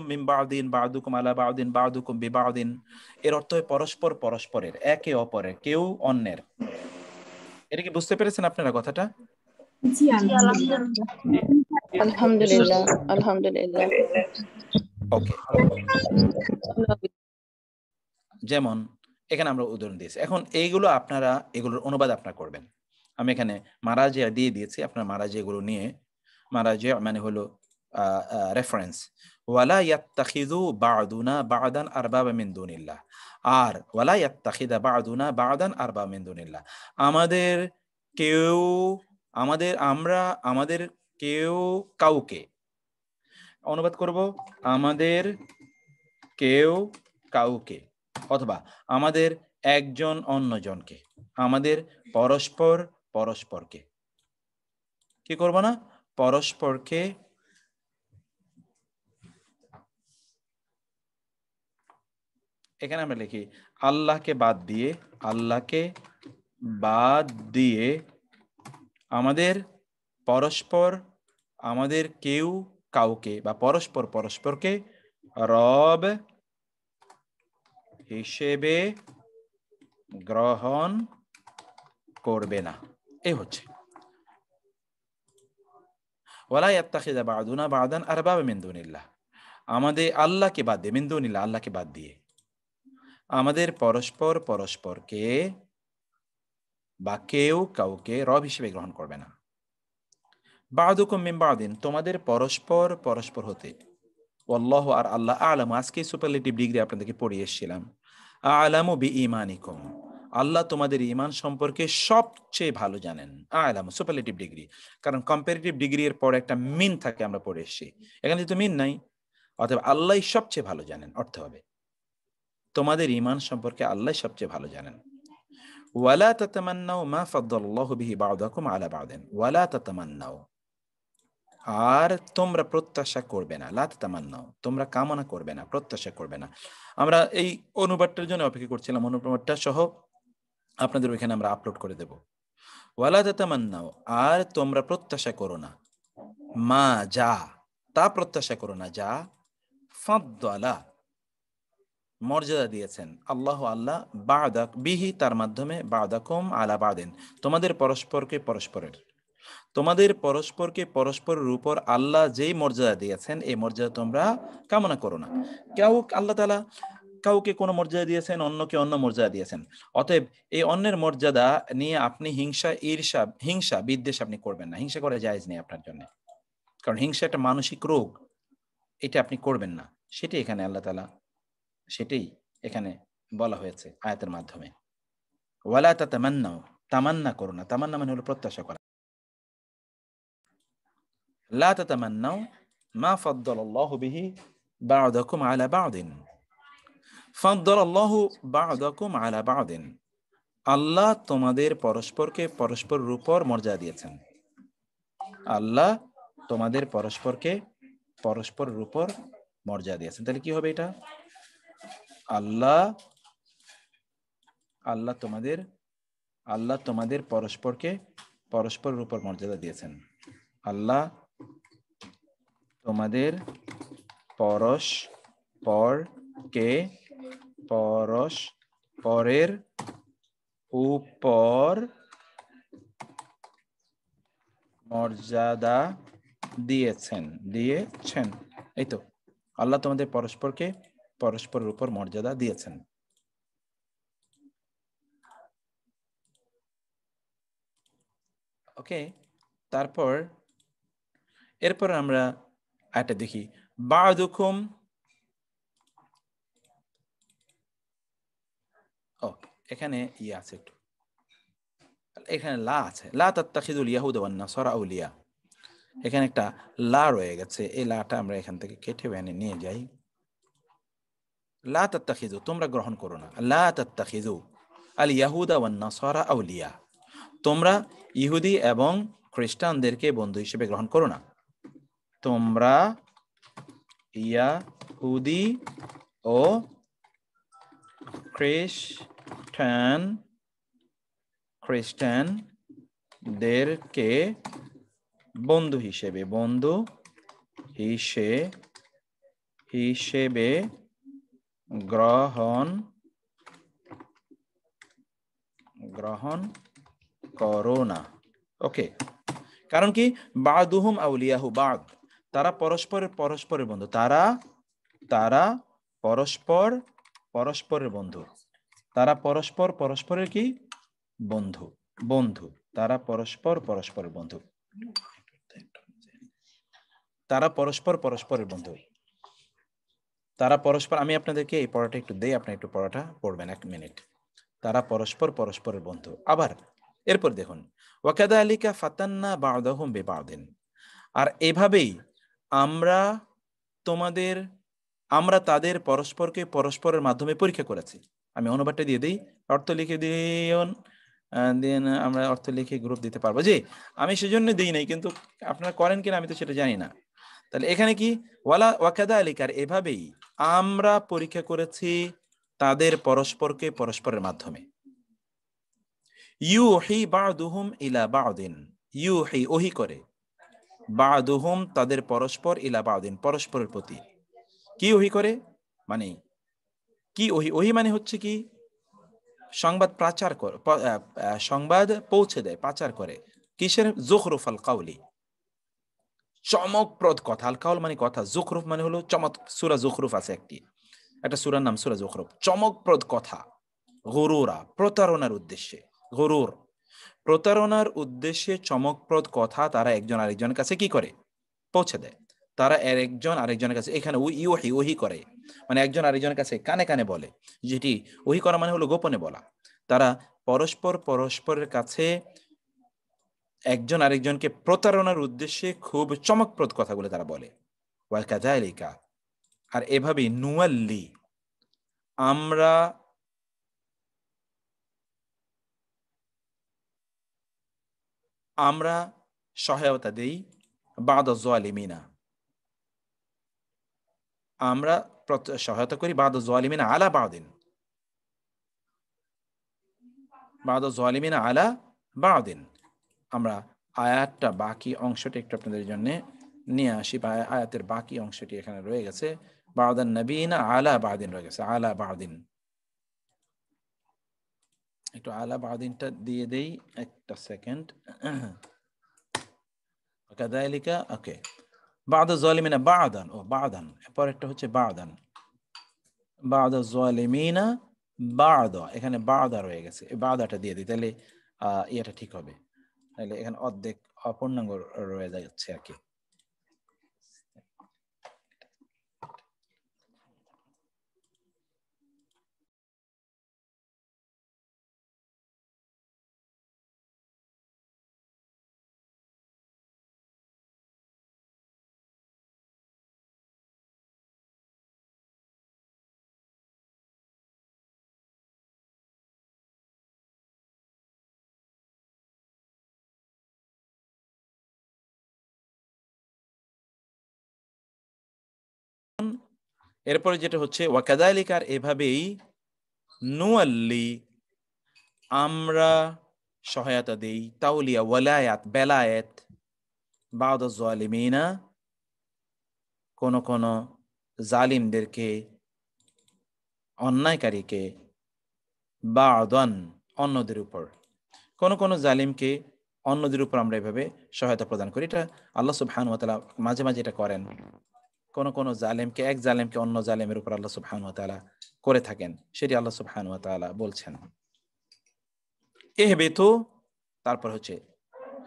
S1: মিন বাদিন, বাদুকুম আলা বাদিন, বাদুকুম বিবাদিন, এর অর্থ হয় পরস্পরের, একে অপরের, কেউ অন্যের। এটা কি বুঝতে পেরেছেন আপনারা কথাটা?
S7: জি আলহামদুলিল্লাহ, আলহামদুলিল্লাহ।
S1: ওকে, যেমন এখানে আমরা উদাহরণ দিয়েছি। এখন এগুলোর অনুবাদ আপনারা করবেন। আমি এখানে মারাজিয়া দিয়ে দিয়েছি, আপনার মারাজিয়া এগুলো নিয়ে, মারাজিয়া মানে হলো রেফারেন্স। ওয়ালা ইয়াত্তাখিযু বা'দুনা বা'দান আরবাবা মিন দুনিল্লাহ, আর ওয়ালা ইয়াত্তাখিযা বা'দুনা বা'দান আরবাবা মিন দুনিল্লাহ, আমাদের কেউ কাউকে, অনুবাদ করব, আমাদের কেউ কাউকে, অথবা আমাদের একজন অন্যজনকে, আমাদের পরস্পরকে কি করব না? পরস্পরকে এখানে আমরা লিখি আল্লাহকে বাদ দিয়ে আমাদের কেউ কাউকে বা পরস্পরকে রব হিসেবে গ্রহণ করবে না। এই হচ্ছে ওয়ালা ইয়াত্তাখিযা বা'দুনা বা'দান আরবাবা মিন দুনিল্লাহ, আমাদের আল্লাহকে বাদ দিয়ে, মিন দুনিল্লাহ আল্লাহকে বাদ দিয়ে, আমাদের পরস্পরকে বা কেউ কাউকে রব হিসেবে গ্রহণ করবে না। বা'দুকুম মিন বা'দিন, তোমাদের পরস্পর হতে। ওয়াল্লাহু, আর আল্লাহ, আ'লামু, আজকে সুপারলেটিভ ডিগ্রি আপনাদেরকে পড়িয়ে এসেছিলাম, আ'লামু বিঈমানিকুম, আল্লাহ তোমাদের ঈমান সম্পর্কে সবচেয়ে ভালো জানেন। আ'লামু সুপারলেটিভ ডিগ্রি, কারণ কম্পারেটিভ ডিগ্রি এর পর একটা মিন থাকে, আমরা পড়ে এসেছি। এখানে যেহেতু মিন নাই, অতএব আল্লাহই সবচেয়ে ভালো জানেন অর্থ হবে তোমাদের ঈমান সম্পর্কে আল্লাহ সবচেয়ে ভালো জানেন। ওয়ালা তাতামান্নাউ মা ফাদ্দালাল্লাহু বিহি বা'দাকুম আলা বা'দিন, ওয়ালা তাতামান্নাউ, আর তোমরা প্রত্যাশা করবে না, লা তাতামান্নাউ, তোমরা কামনা করবে না, প্রত্যাশা করবে না। আমরা এই অনুবাদটার জন্য অপেক্ষা করছিলাম, অনুবাদটা সহ আপনাদের ওইখানে আমরা আপলোড করে দেব। ওয়ালা তাতামান্নাউ, আর তোমরা প্রত্যাশা করো না, মা, যা, তা প্রত্যাশা করো না, যা ফাদ্দালা, মর্যাদা দিয়েছেন আল্লাহ বিহি, তার মাধ্যমে, বা'দাকুম আলা বা'দিন, তোমাদের পরস্পরের উপর আল্লাহ যেই মর্যাদা দিয়েছেন, এই মর্যাদা তোমরা কামনা করো না। কেউ আল্লাহ তাআলা কাউকে কোনো মর্যাদা দিয়েছেন, অন্যকে অন্য মর্যাদা দিয়েছেন। অতএব এই অন্যের মর্যাদা নিয়ে আপনি হিংসা, ঈর্ষা, হিংসা বিদ্বেষ আপনি করবেন না। হিংসা করা জায়েজ নেই আপনার জন্য, কারণ হিংসা একটা মানসিক রোগ, এটা আপনি করবেন না। সেটাই এখানে আল্লাহ তাআলা, সেটাই এখানে বলা হয়েছে আয়াতের মাধ্যমে। ওয়ালা তাতামান্নাও, তামান্না করো না। তামান্না মানে হলো প্রত্যাশা করা। লা তাতামান্নাও মা ফাদ্দালাল্লাহু বিহি বা'দাকুম আলা বা'দিন। ফাদ্দালাল্লাহু বা'দাকুম আলা বা'দিন, আল্লাহ তোমাদের পরস্পরকে পরস্পরের উপর মর্যাদা দিয়েছেন। আল্লাহ তোমাদের পরস্পরকে পরস্পরের উপর মর্যাদা দিয়েছেন। তাহলে কি হবে এটা? আল্লাহ তোমাদের পরস্পরকে পরস্পরের উপর মর্যাদা দিয়েছেন। আল্লাহ তোমাদের পরস্পরকে পরস্পরের উপর মর্যাদা দিয়েছেন। এই তো, আল্লাহ তোমাদের পরস্পরকে পরস্পরের উপর মর্যাদা দিয়েছেন। ওকে, এরপর আমরা একটা দেখি, বা'দুকুম, এখানে আছে একটু, এখানে লা আছে, লা তাত্তাখিযুল ইয়াহুদা ওয়ান নাসারা আউলিয়া। এখানে একটা লা রয়ে গেছে, এই লাটা আমরা এখান থেকে কেটে নিয়ে যাই। লা তাত্তাখিযু, তোমরা গ্রহণ করো না। লা তাত্তাখিযু আল ইয়াহুদা ওয়ান নাসারা আউলিয়া, তোমরা ইহুদি এবং খ্রিস্টানদেরকে বন্ধু হিসেবে গ্রহণ করো না। তোমরা ইয়াহুদি ও খ্রিস্টানদেরকে বন্ধু হিসেবে গ্রহণ করো না। ওকে, কারণ কি? বা'দুহুম আউলিয়াহু বা'দ, তারা পরস্পরের বন্ধু। তারা পরস্পরের বন্ধু। তারা পরস্পরের কি? বন্ধু। তারা পরস্পরের বন্ধু। তারা পরস্পরের বন্ধু। তারা পরস্পর, আমি আপনাদেরকে এই পড়াটা একটু দেই, আপনি একটু পড়াটা পড়বেন 1 মিনিট। তারা পরস্পরের বন্ধু। আবার এরপর দেখুন, ওয়াকাযালিকা ফাতান্না বা'দাহুম বিবা'দিন, আর এভাবেই আমরা তাদের পরস্পরকে পরস্পরের মাধ্যমে পরীক্ষা করেছি। আমি অনুবাদটা দিয়ে দিই, অর্থ লিখে দিন, দেন আমরা অর্থ লিখে গ্রুপ দিতে পারবো। যে আমি সেজন্য দিই নাই, কিন্তু আপনারা করেন কিনা আমি তো সেটা জানি না। তাহলে এখানে কি, ওয়াকাযালিকা, এভাবেই আমরা পরীক্ষা করেছি তাদের পরস্পরকে পরস্পরের মাধ্যমে। ইউহি বা'দুহুম ইলা বা'দিন, ইউহি ওহি করে, বা'দুহুম তাদের পরস্পর, ইলা বা'দিন পরস্পরের প্রতি। কি ওহি করে মানে কি? ওহি মানে হচ্ছে কি? সংবাদ পৌঁছে দেয়, পাচার করে। কিসের? যুখরুফাল কাউলি, চমকপ্রদ কথা। আল কাউল মানে কথা, যুখরুফ মানে হলো চমক। সূরা যুখরুফ আছে একটা সূরার নাম সূরা যুখরুফ। চমকপ্রদ কথা। গুরুরা, প্রতারণার উদ্দেশ্যে। গুরুর, প্রতারণার উদ্দেশ্যে চমকপ্রদ কথা তারা একজন আরেকজনের কাছে কি করে? পৌঁছে দেয়। তারা একজন আরেকজনের কাছে, এখানে ওহি করে মানে একজন আরেকজনের কাছে কানে কানে বলে। যেটি ওহি করা মানে হলো গোপনে বলা। তারা পরস্পরের কাছে একজন আরেকজনকে প্রতারণার উদ্দেশ্যে খুব চমকপ্রদ কথাগুলো তারা বলে। ওয়াকাযালিকা, আর এভাবেই নুওয়াল্লি, আমরা সহায়তা দেই, বা'দাজ জালিমিনা, আমরা সহায়তা করি, বা'দাজ জালিমিনা আলা বা'দিন, বা'দাজ জালিমিনা আলা বা'দিন। আমরা আয়াতটা বাকি অংশটি একটু আপনাদের জন্য নিয়ে আসি। আয়াতের বাকি অংশটি এখানে রয়ে গেছে, বা'দান নবীনা আলা বা'দিন রয়ে গেছে, আলা বা'দিন। একটু আলা বা'দিনটা দিয়ে দেই, একটা সেকেন্ড। কাযালিকা, ওকে, বা'দাজ জালিমিনা বা'দান, বা'দান, পরেরটা হচ্ছে বা'দান। বা'দা যালিমিনা বা'দা, এখানে বা'দা রয়ে গেছে, এই বা'দাটা দিয়ে দিই, তাহলে এটা ঠিক হবে। তাহলে এখানে অর্ধেক অপূর্ণাঙ্গ রয়ে যাচ্ছে আর কি। এরপরে যেটা হচ্ছে ওয়াকাযালিকা, আর এভাবেই নুয়াল্লি আমরা সহায়তা দেই, তাওলিয়া ওয়ালায়াত বেলায়েত, বা'দা যালিমিনা কোন কোন জালিমদেরকে অন্যায়কারীকে, বা'দান অন্যদের উপর, কোন কোন জালিমকে অন্যদের উপর আমরা এভাবে সহায়তা প্রদান করি। এটা আল্লাহ সুবহানাহু ওয়া তাআলা মাঝে মাঝে এটা করেন। কোন কোন জালেমকে, এক জালেমকে অন্য জালেমের উপর আল্লাহ সুবহানাহু ওয়া তাআলা করে থাকেন, সেটি আল্লাহ সুবহানাহু ওয়া তাআলা বলছেন। ইহবিতু, তারপর হচ্ছে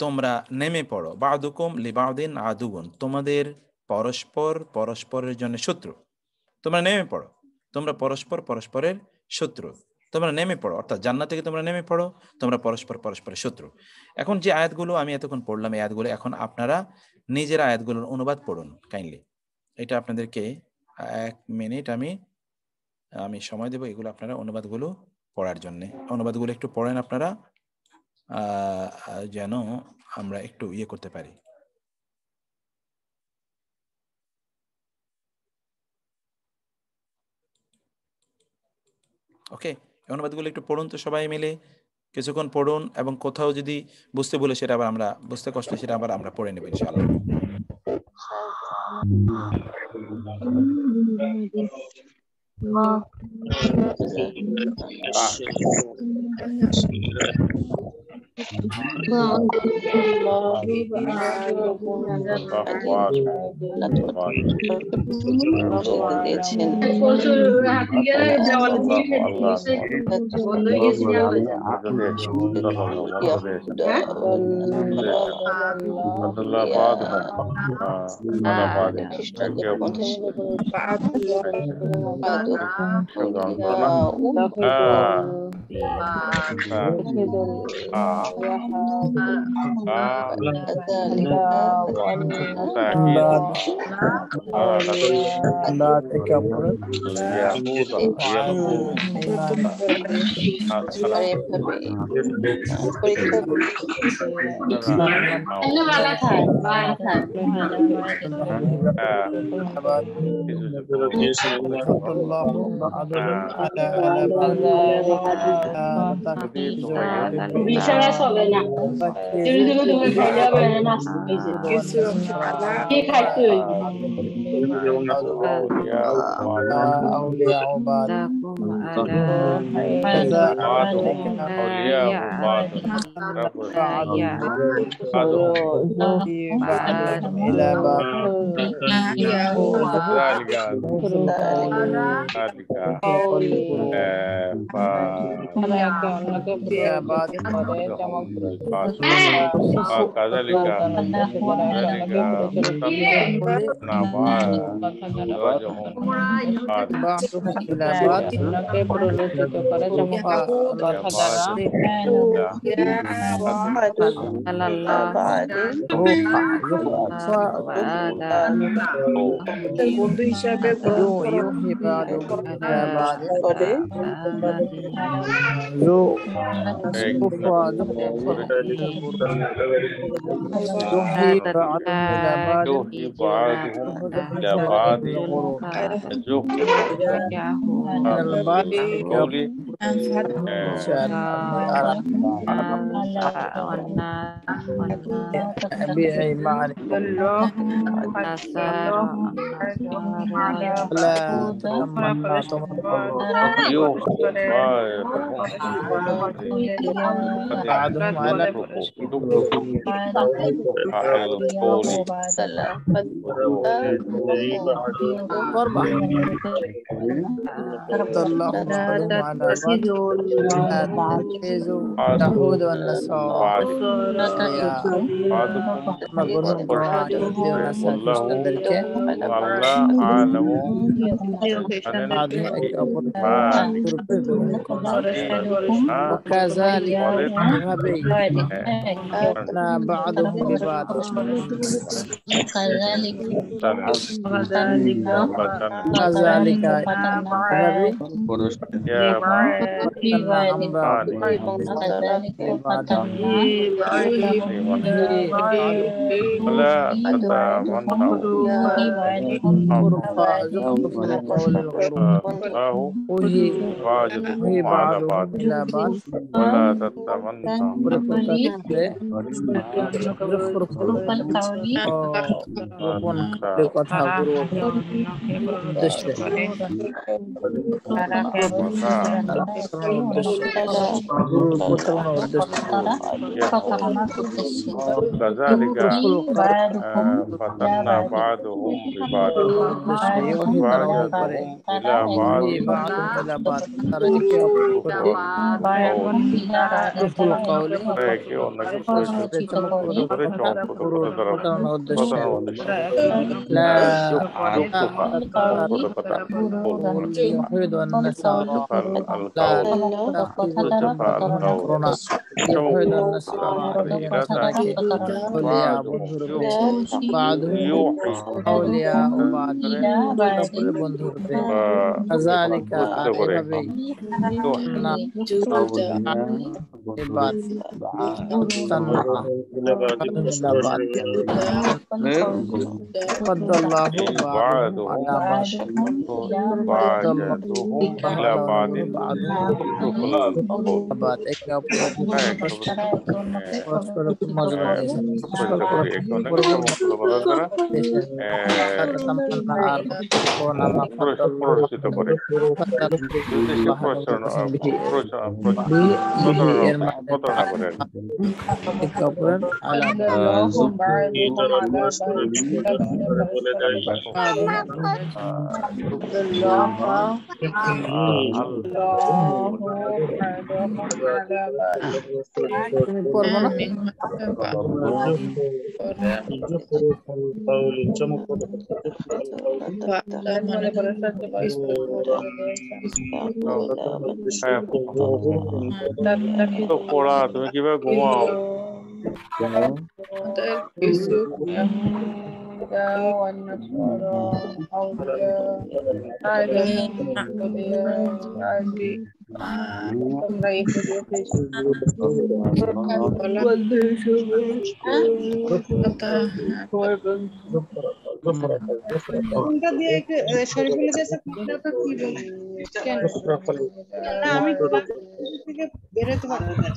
S1: তোমরা নেমে পড়ো, বা'দুকুম লিবা'দিন আদুউন, তোমাদের পরস্পর পরস্পরের জন্য শত্রু। তোমরা নেমে পড়ো, তোমরা পরস্পর পরস্পরের শত্রু, তোমরা নেমে পড়ো, অর্থাৎ জান্নাত থেকে তোমরা নেমে পড়ো, তোমরা পরস্পর পরস্পরের শত্রু। এখন যে আয়াতগুলো আমি এতক্ষণ পড়লাম, এই আয়াতগুলো এখন আপনারা নিজের আয়াতগুলোর অনুবাদ পড়ুন কাইন্ডলি। এটা আপনাদেরকে 1 মিনিট আমি সময় দেব এগুলো আপনারা অনুবাদগুলো পড়ার জন্য। অনুবাদগুলো একটু পড়েন আপনারা, যেন আমরা একটু ইয়ে করতে পারি। ওকে, অনুবাদগুলো একটু পড়ুন তো সবাই মিলে, কিছুক্ষণ পড়ুন, এবং কোথাও যদি বুঝতে ভুলে সেটা আবার আমরা, বুঝতে কষ্ট সেটা আবার আমরা পড়ে নেব ইনশাআল্লাহ।
S10: বন্ধু হিসাবে
S11: اليهود والنصارى وكذلك بعضهم ببعض
S12: فتنا بعضهم ببعض بعضهم إلى بعض
S11: أولياء بعض كذلك فضل الله بعضهم على بعض পড়া তুমি কিভাবে ঘুমাও
S10: কোনটা দিয়ে শরীফুল দেশে কোনটা কি বলে না আমি থেকে বেরোতে পারবো না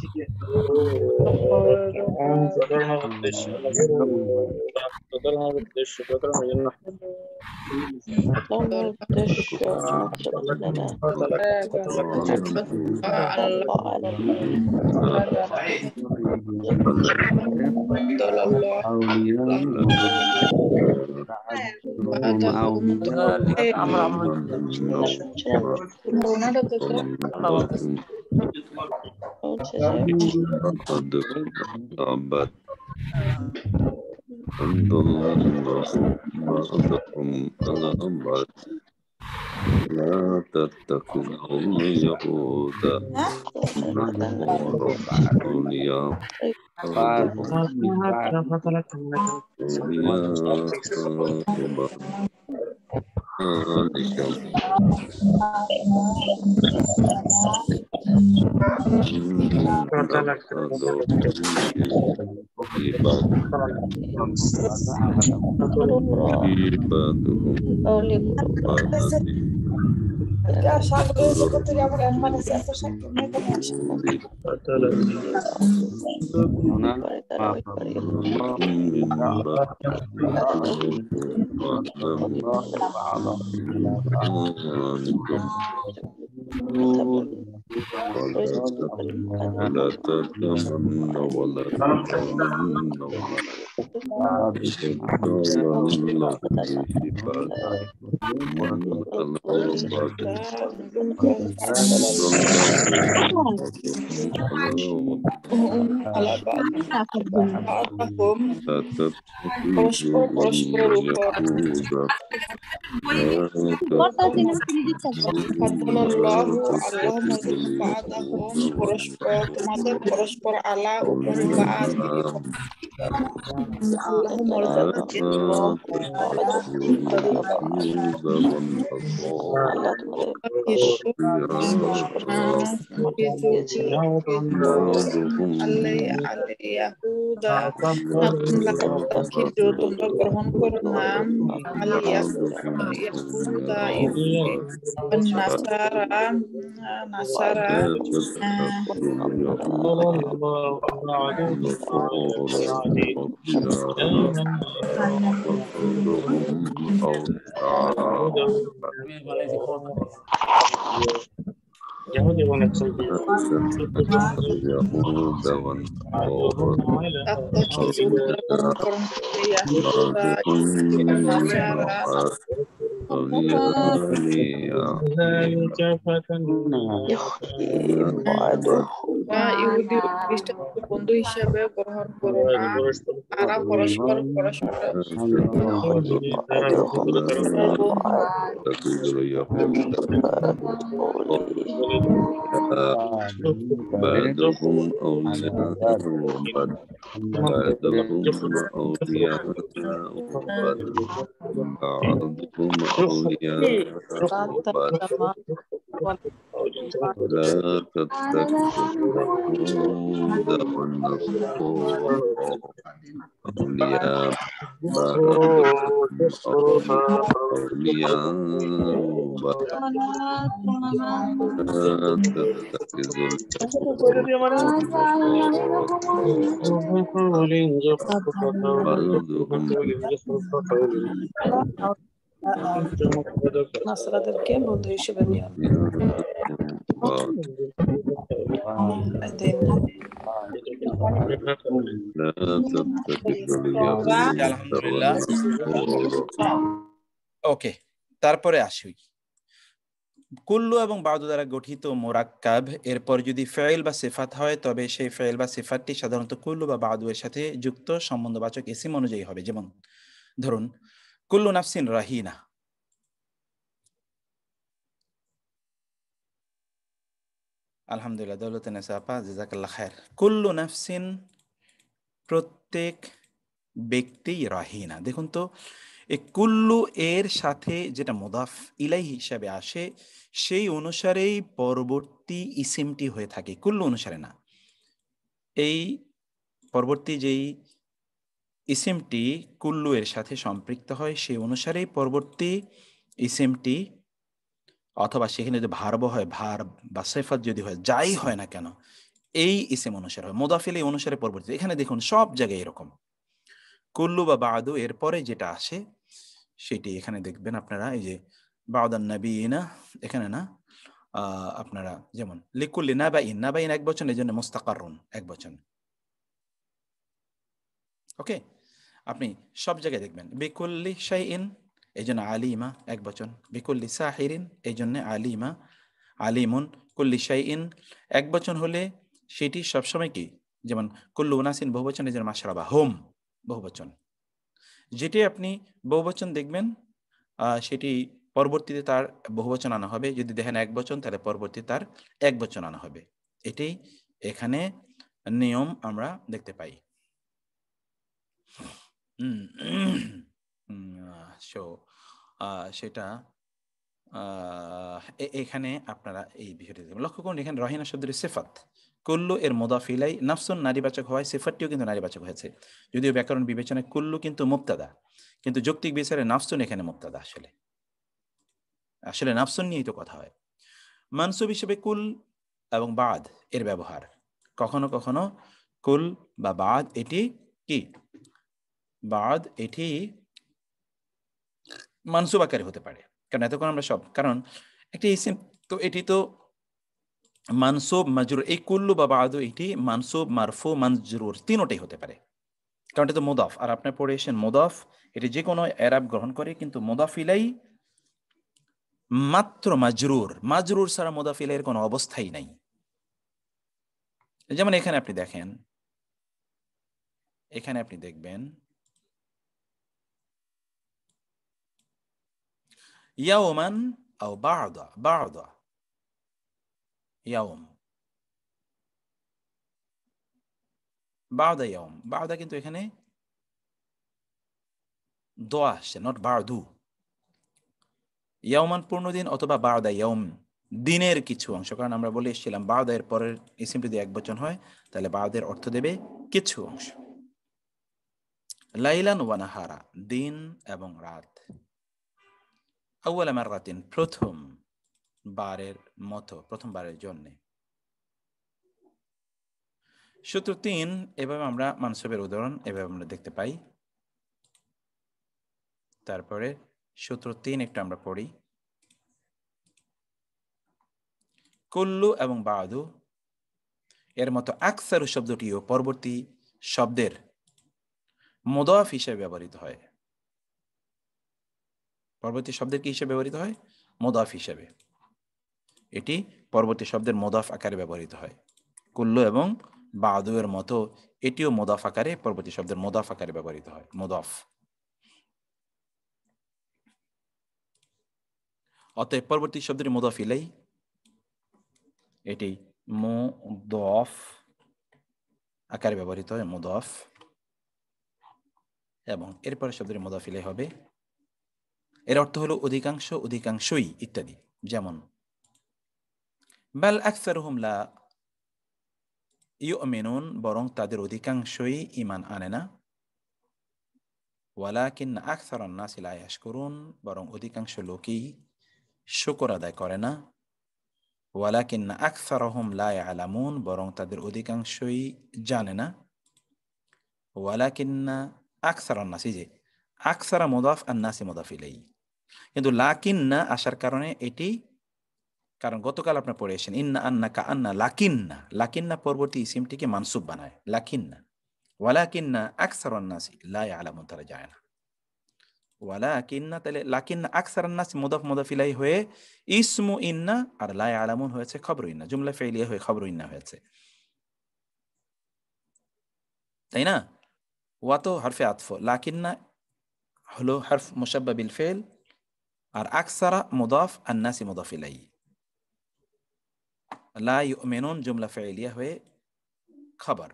S10: لا تتخذهم يهودا أولياء
S12: ولا تتمنوا ولا تتمنوا
S10: তোমাদের পরস্পর আলা উপর বাদ আল্লাহ মর্যাদা তোমরা গ্রহণ করো নাম নাসারা বন্ধু হিসেবে গ্রহণ করো না তারা পরস্পর
S12: بعضهم أولياء بعض بعضهم أولياء بعضهم أولياء بعض لا تتخذوا أولياء
S10: নাসরাদেরকে বন্ধু হিসেবে নিও
S1: আলহামদুলিল্লাহ। ওকে, তারপরে আসি কুল্লু এবং বাদু দ্বারা গঠিত মুরাক্কাব এরপর যদি ফাইল বা সিফাত হয় তবে সেই ফাইল বা সিফাতটি সাধারণত কুল্লু বা বাদু এর সাথে যুক্ত সম্বন্ধবাচক ইসিম অনুযায়ী হবে। যেমন ধরুন কুল্লু নাফসিন রাহিনা, আলহামদুলিল্লাহ দৌলতেনেসা আপা জাযাকাল্লাহ খায়ের। কুল্লু নাফসিন প্রত্যেক ব্যক্তি রাহিনা। দেখুন তো এই কুল্লু এর সাথে যেটা মুদাফ ইলাই হিসাবে আসে সেই অনুসারেই পরবর্তী ইসিমটি হয়ে থাকে, কুল্লু অনুসারে না। এই পরবর্তী যেই ইসিমটি কুল্লু এর সাথে সম্পৃক্ত হয় সেই অনুসারেই পরবর্তী ইসিমটি, অথবা সেখানে যদি ভার্ব হয়, ভার্ব বা সিফাত যদি হয়, যাই হয় না কেন এই ইসিম অনুসারে হয়, মুদাফ ইলাই অনুসারে পরবর্তী। এখানে দেখুন সব জায়গায় এরকম কুল্লু বা বাদু এরপরে যেটা আসে সেটি এখানে দেখবেন আপনারা। এই যে বাদান নবীনা এখানে না, আপনারা যেমন লিকুল্লি নাবাইন, নাবাইন এক বচন, এই জন্য মুস্তাকারুন এক বচন। ওকে, আপনি সব জায়গায় দেখবেন বিকুল্লি শাইইন এই জন্য আলিমা এক বচন, বিকুল্লি সাহিরিন এই জন্য আলিমা আলিমুন, কুল্লি শাইইন এক বচন হলে সেটি সবসময় কি, যেমন কুল্লু উনাসিন বহুবচন এই জন্য মাশরাবা হোম বহুবচন। যেটি আপনি বহুবচন দেখবেন সেটি পরবর্তীতে তার বহুবচন আনা হবে, যদি দেখেন এক বচন তাহলে পরবর্তীতে তার এক বচন আনা হবে। এটি এখানে নিয়ম আমরা দেখতে পাই। সেটা এখানে আপনারা এই বিষয়টি লক্ষ্য করুন। এখানে রহিনা শব্দের সিফাত, কুল্লু এর মুদাফ ইলাই, নাফসুন নারীবাচক হয়, সিফাতটিও কিন্তু নারীবাচক হয়েছে। যদিও ব্যাকরণ বিবেচনায় কুল্লু কিন্তু মুবতাদা, কিন্তু যৌক্তিক বিচারে নাফসুন এখানে মুবতাদা। আসলে আসলে নাফসুন নিয়েই তো কথা হয়। মানসুব হিসেবে কুল এবং বাদ এর ব্যবহার, কখনো কখনো কুল বা বাদ এটি কি বাদ এটি মানসুব আকারে হতে পারে, কারণ এতক্ষণ আমরা সব, কারণ একটি ইসিম তো এটি তো মানসুব মাজরুর, এই কুল্লু বা বাদু এটি মানসুব মারফু মাজরুর তিনটাই হতে পারে, কারণ এটা তো মুদাফ। আর আপনার পড়ে এসেছেন মুদাফ এটি যে কোনো এরাব গ্রহণ করে, কিন্তু মুদাফ ইলাই মাত্র মাজরুর, মাজরুর ছাড়া মুদাফ ইলাইয়ের কোনো অবস্থাই নাই। যেমন এখানে আপনি দেখেন, এখানে আপনি দেখবেন ইয়াওমান আও বা'দা, বা'দা ইয়াওম, বা'দা ইয়াওম, বা'দা কিন্তু এখানে দোয়া আসছে, নট বা'দু। ইয়াওমান পূর্ণ দিন অথবা বা'দা ইয়াওম দিনের কিছু অংশ, কারণ আমরা বলে এসেছিলাম বা'দা এর পরের ইসিম যদি একবচন হয় তাহলে বা'দের অর্থ দেবে কিছু অংশ। লাইলান ওয়া নাহারা দিন এবং রাত। আউয়ালা মাররাতিন প্রথম বারের মতো, প্রথমবারের জন্য। সূত্র 3 এভাবে আমরা মানসুবের উদাহরণ এভাবে আমরা দেখতে পাই। তারপরে সূত্র 3 একটু আমরা পড়ি। কুল্লু এবং বাদু এর মতো আকসারু শব্দটিও পরবর্তী শব্দের মুদাফ হিসেবে ব্যবহৃত হয়। পরবর্তী শব্দের কি হিসেবে ব্যবহৃত হয়? মুদাফ হিসেবে। এটি পরবর্তী শব্দের মুদাফ আকারে ব্যবহৃত হয়। কুল্লু এবং বাদু এর মতো এটিও মুদাফ আকারে, পরবর্তী শব্দের মুদাফ আকারে ব্যবহৃত হয়। মুদাফ। অতএব পরবর্তী শব্দের মুদাফ ইলাই এটি মুদাফ আকারে ব্যবহৃত হয়, মুদাফ। এবং এরপরে শব্দের মুদাফ ইলাই হবে, এর অর্থ হলো অধিকাংশ, অধিকাংশই ইত্যাদি। যেমন বাল আকসারুহুম লা ইউমিনুন, বরং তাদের অধিকাংশই ঈমান আনে না। ওয়ালাকিন আকসারান নাসি লা ইয়াশকুরুন, বরং অধিকাংশ লোকই শুকর আদায় করে না। ওয়ালাকিন আকসারহুম লা ইয়ালামুন, বরং তাদের অধিকাংশই জানে না। ওয়ালাকিন আকসারান নাসি, যে আকসারা মুদাফ আর নাসি মুদাফ ইলাইহি, কিন্তু লাকিন্না আসার কারণে এটি, কারণ গতকাল আপনারা পড়ে এসেছেন ইন্না আন্না কা আন্না, লাকিন্না, লাকিন্না পরবর্তী ইসিমটিকে মানসুব বানায়, লাকিন্না। ওয়ালাকিন্না আকসারান নাসি লা ইয়ালামুন, তারা জানে না। ওয়ালাকিন্না, তাহলে লাকিন্না আকসারান নাসি মুদাফ মুদাফ ইলাইহি হয়ে ইসমু ইন্না, আর লা ইয়ালামুন হয়েছে খবর ইন্না, জুমলা ফি'লিয়া হয়ে খবর ইন্না হয়েছে, তাই না? ওয়া তো হরফে আতফ, লাকিন্না হলো হরফ মুশাব্বা বিল ফি'ল, আর আকসারা মুদাফ আর নাসি মুদাফ ইলাইহি। লা ইউমিনুন জুমলা ফি'লিয়া হয়ে খবর,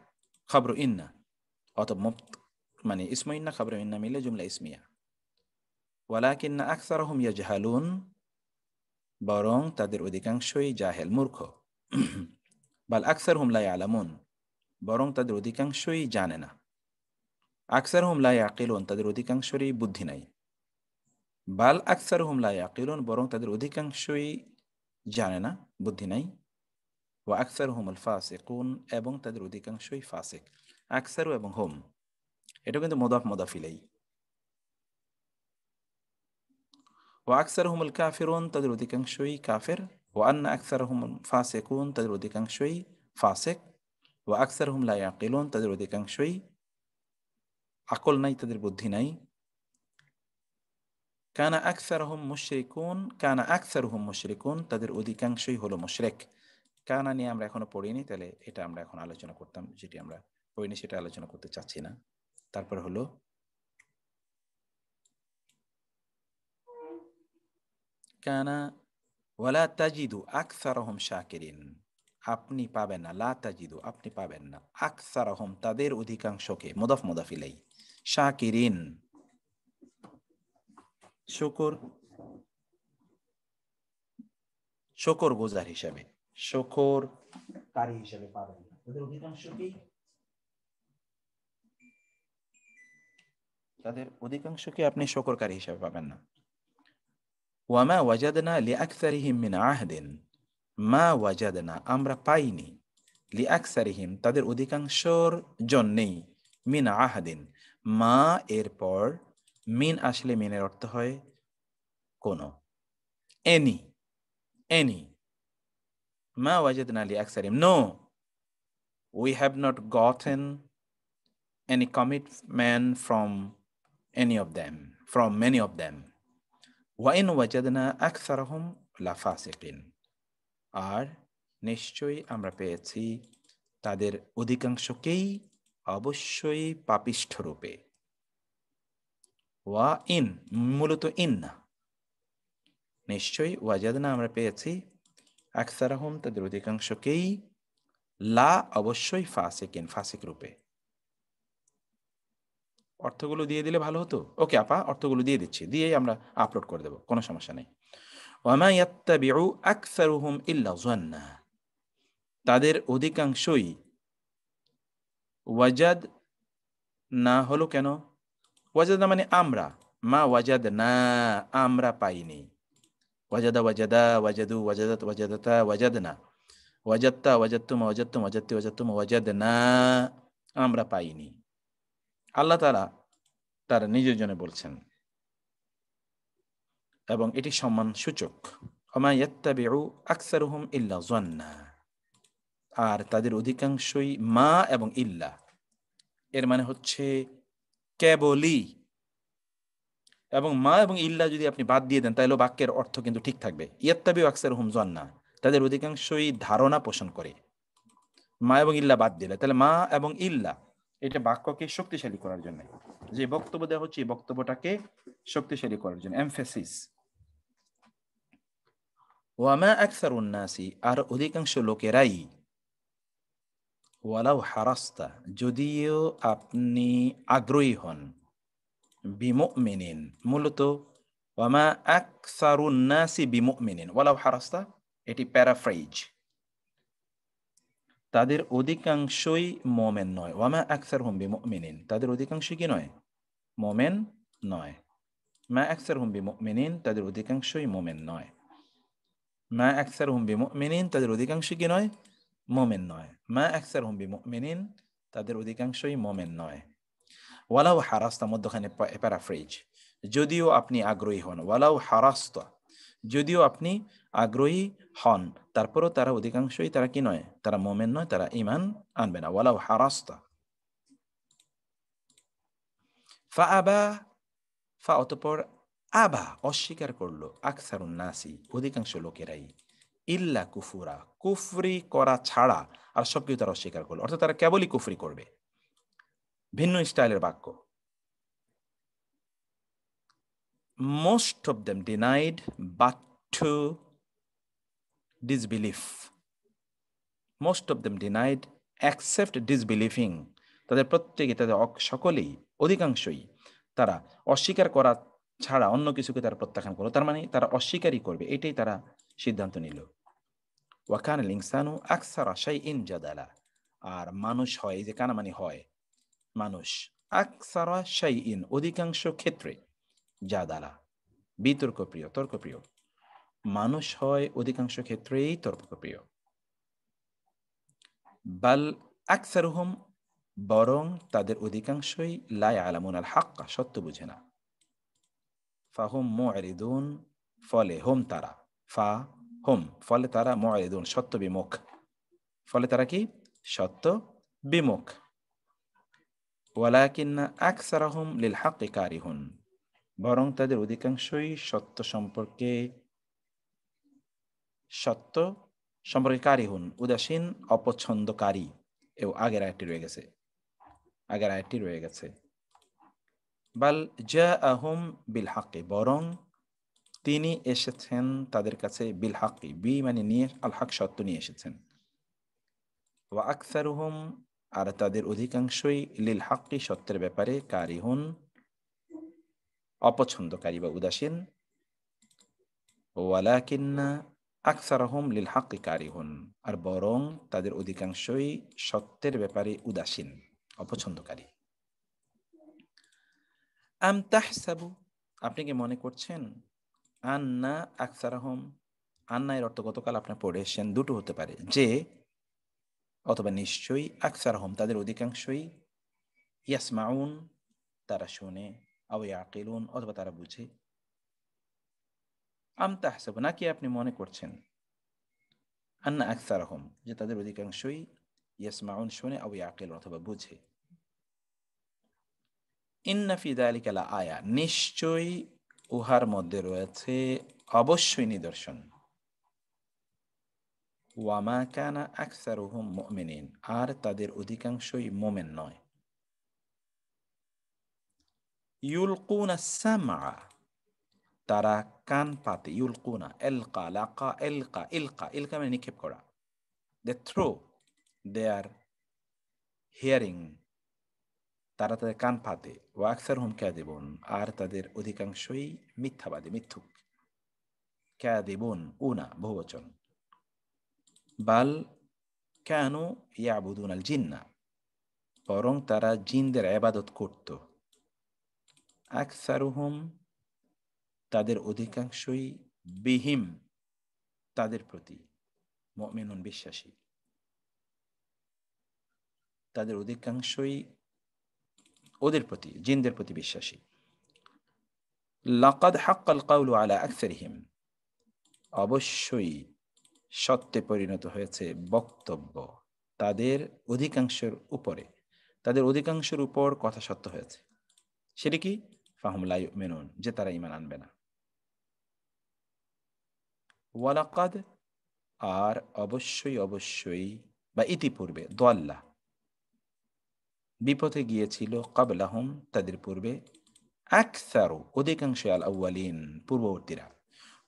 S1: খবর ইন্না, অতএব মানে ইসমু ইন্না খবর ইন্না মিলে জুমলা ইসমিয়া। ওয়ালাকিন্না আকসারহুম ইয়াজহালুন, বরং তাদের অধিকাংশই জাহেল, মূর্খ। বাল আকসারহুম লা ইয়ালামুন, বরং তাদের অধিকাংশই জানে না। আকসারহুম লা ইয়াকিলুন, তাদের অধিকাংশই বুদ্ধি নাই। বাল আকসারহুম লা ইয়াকিলুন, বরং তাদের অধিকাংশই জানে না, বুদ্ধি নাই। ওয়া আকসারহুমুল ফাসিকুন, এবং তাদের অধিকাংশই ফাসিক। আকসারু এবং হুম এটা কিন্তু মুদাফ মুদাফ ইলাইহি। ওয়া আকসারহুমুল কাফিরুন, তাদের অধিকাংশই কাফের। ওয়া আন্না আকসারহুমুল ফাসিকুন, তাদের অধিকাংশই ফাসিক। ওয়া আকসারহুম লা ইয়াকিলুন, তাদের অধিকাংশই আকল নাই, তাদের বুদ্ধি নাই। কানা আকসারহুম মুশরিকুন, কানা আকসারহুম মুশরিকুন, তাদের অধিকাংশই হলো মুশরিক। কানা নিয়ে আমরা এখনো পড়িনি, তাহলে এটা আমরা এখন আলোচনা করতাম, যেটি আমরা পড়িনি সেটা আলোচনা করতে চাচ্ছি না। তারপর হলো কানা ওয়ালা তাজিদু আকসারহুম শাকিরিন, আপনি পাবেন না, লা তাজিদু আপনি পাবেন না, আকসারহুম তাদের অধিকাংশকে, মুদাফ মুদাফ ইলাইহি, শাকিরিন শুকর, শুকর গুজার হিসাবে, শুকর কারী হিসাবে পাবেন না, তাদের অধিকাংশকেই, তাদের অধিকাংশকে আপনি শুকরকারী হিসাবে পাবেন না। ওয়ামা ওয়াজাদনা লিআকসারিহিম মিন আহদিন, মা ওয়াজাদনা আমরা পাইনি, লিআকসারিহিম তাদের অধিকাংশর জন্যেই, মিন আহদিন মা এরপর মিন আসলে মিনের অর্থ হয় কোন, এনি, এনি। মা ওয়াজাদনা লিআকসারিহিম, no, we have not gotten any commitment from any of them, from many of them. وَإِنْ وَجَدْنَا أَكْثَرَهُمْ لَفَاسِقِينَ, আর নিশ্চয়ই আমরা পেয়েছি তাদের অধিকাংশকেই অবশ্যই পাপিষ্ঠ রূপে। ওয়া ইন মূলত ইন্না, নিশ্চয়ই, ওয়াজাদনা আমরা পেয়েছি, আকসারাহুম তাদের অধিকাংশকেই, লা অবশ্যই, ফাসিকিন ফাসিক রূপে। অর্থগুলো দিয়ে দিলে ভালো হতো। ওকে আপা, অর্থগুলো দিয়ে দিচ্ছি, দিয়েই আমরা আপলোড করে দেবো, কোনো সমস্যা নেই। ওয়ামা ইয়াত্তাবিউ আকসারুহুম ইল্লা যান্না, তাদের অধিকাংশই, ওয়াজাদ না হলো কেন? ওয়াজাদ না মানে আমরা, মা ওয়াজাদ না আমরা পাইনি, ওয়াজাদা ওয়াজাদা ওয়াজাদু ওয়াজাদাত ওয়াজাদাতা ওয়াজাদনা, ওয়াজাদতা ওয়াজাদতুম ওয়াজাদতুম ওয়াজাদতি ওয়াজাদতুম ওয়াজাদনা আমরা পাইনি। আল্লাহ তাআলা তার নিজের জন্য বলছেন এবং এটি সম্মান সূচক। ওমা ইয়াত্তাবিউ আকসারুহুম ইল্লা যান্না, আর তাদের অধিকাংশই, মা এবং ইল্লা এর মানে হচ্ছে কেবলই, এবং মা এবং ইল্লা যদি আপনি বাদ দিয়ে দেন তাহলে বাক্যের অর্থ কিন্তু ঠিক থাকবে। ইয়াত্তাবিউ আকসারুহুম যান্না, তাদের অধিকাংশই ধারণা পোষণ করে। মা এবং ইল্লা বাদ দিলে তাহলে মা এবং ইল্লা, এটা বাক্যকে শক্তিশালী করার জন্য, যে বক্তব্য দেওয়া হচ্ছে এই বক্তব্যটাকে শক্তিশালী করার জন্য, এমফেসিস। ওয়ামা আকসারুন নাসি, আর অধিকাংশ লোকেরাই, ওয়ালাউ হারাস্তা যদিও আপনি আগ্রহী হন, বিমুমিনিন মূলত ওয়ামা আকসারুন নাসি বিমুমিনিন, ওয়ালাউ হারাস্তা এটি প্যারাফ্রেজ, তাদের অধিকাংশই মোমেন নয়। ওয়ামা আকসারহুম বিমুমিনিন, তাদের অধিকাংশই কি নয়? মোমেন নয়। মা আকসারহুম বিমুমিনিন, তাদের অধিকাংশই মোমেন নয়। মা আকসারহুম বিমুমিনিন, তাদের অধিকাংশই কি নয়? মোমেন নয়। মা আকসারহুম বিমুমিনিন, তাদের অধিকাংশই মোমেন নয়। ওয়ালাউ হারাস্তা মধ্যখানে প্যারাফ্রেজ, যদিও আপনি আগ্রহী হন। ওয়ালাউ হারাস্তা, যদিও আপনি আগ্রহী হন, তারপরও তারা অধিকাংশই তারা কি নয়? তারা মোমেন নয়, তারা ঈমান আনবে না। ওয়ালাউ হারাস্তা। ফাআবা, ফা অতঃপর আবা অস্বীকার করলো, আকসারুন নাসি অধিকাংশ লোকেরাই, ইল্লা কুফুরা কুফরি করা ছাড়া আর সব কিছু তারা অস্বীকার করলো, অর্থাৎ তারা কেবলই কুফরি করবে। ভিন্ন স্টাইলের বাক্য। Most of them denied but to disbelief. Most of them denied except disbelieving. তাদের প্রত্যেকে, তাদের সকলেই, অধিকাংশই তারা অস্বীকার করা ছাড়া অন্য কিছুকে তারা প্রত্যাখ্যান করলো, তার মানে তারা অস্বীকারই করবে, এটাই তারা সিদ্ধান্ত নিল। ওয়া কানাল ইনসানু আকসারা শাইইন জাদালা, আর মানুষ হয়, এই যে কানা মানে হয়, মানুষ, আকসারা শাইইন অধিকাংশ ক্ষেত্রে, জাদালা বিতর্কপ্রিয়, তর্কপ্রিয়, মানুষ হয় অধিকাংশ ক্ষেত্রেই তর্কপ্রিয়। বাল আকসারুহুম, বরং তাদের অধিকাংশই, লা ইয়ালামুনাল হাক্কা সত্য বুঝে না। ফাহুম মুআরিদুন, ফলে হুম তারা, ফা হুম ফলে তারা, মুআরিদুন সত্য বিমুখ, ফলে তারা কি? সত্য বিমুখ। ওয়ালাকিন্না আকসারাহুম লিল হাক্কি কারিহুন, বরং তাদের অধিকাংশই সত্য সম্পর্কে কারিহুন উদাসীন, অপছন্দকারী। এও আগের আয়াতটি রয়ে গেছে, বাল জাআহুম বিল হাক্কি, বরং তিনি এসেছেন তাদের কাছে, বিল হাক্কি, বি মানে নিয়ে, আল হক সত্য নিয়ে এসেছেন। ওয়া আকসারুহুম, আর তাদের অধিকাংশই, লিল হাক্কি সত্যের ব্যাপারে, কারিহুন অপছন্দকারী বা উদাসীন। ওয়ালাকিন্না আকসারহুম লিল হাক্কি কারিহুন, আর বরং তাদের অধিকাংশই সত্যের ব্যাপারে উদাসীন, অপছন্দকারী। আম তাহসাবু, আপনি কি মনে করছেন, আন্না আকসারহুম, আন্না এর অর্থ গতকাল আপনি পড়ে এসেছেন, দুটো হতে পারে, যে অথবা নিশ্চয়ই, আকসারহুম তাদের অধিকাংশই, ইয়াসমাউন তারা শোনে, আও ইয়াকিলুন অথবা তারা বুঝে। আম তাহসাবু নাকি আপনি মনে করছেন, আন্না আকসারহুম যে তাদের অধিকাংশই, ইয়াসমাউন শোনে, আও ইয়াকিলুন অথবা বুঝে। ইন্না ফি যালিকা লা আয়া নিশ্চয়ই উহার মধ্যে রয়েছে অবশ্যই নিদর্শন। ওয়ামা কানা আকসারুহুম মুমিনিন আর তাদের অধিকাংশই মোমেন নয়। ইউলকুনা সামআ তারা কান পাতে, ইউলকুনা এলকা লাকা এলকা ইলকা ইলকা মানে নিক্ষেপ করা, দে থ্রো, দে আর হিয়ারিং তারা তাদের কান পাতে, ও আকসারহুম কাযিবুন আর তাদের অধিকাংশই মিথ্যাবাদী মিথ্যুক। কাযিবুন উনা বহুবচন। বাল কানু ইয়াবুদুন আল জিন্না বরং তারা জিনদের ইবাদত করত। আকসারুহুম তাদের অধিকাংশই, বিহিম তাদের প্রতি, মুমিনুন বিশ্বাসী, তাদের অধিকাংশই ওদের প্রতি জিনদের প্রতি বিশ্বাসী। লাকাদ হাক্কাল কাউলু আলা আকসারিহিম অবশ্যই সত্যে পরিণত হয়েছে বক্তব্য তাদের অধিকাংশের উপরে, তাদের অধিকাংশের উপর কথা সত্য হয়েছে। সেটা কি? ফাহুম লা ইউমিনুন যে তারা ঈমান আনবে না। ওয়ালাকাদ আর অবশ্যই অবশ্যই বা ইতিপূর্বে, দল্লা বিপথে গিয়েছিল, ক্বাবলাহুম তাদের পূর্বে, আকসারু অধিকাংশ, আল আউয়ালিন পূর্ববর্তীরা,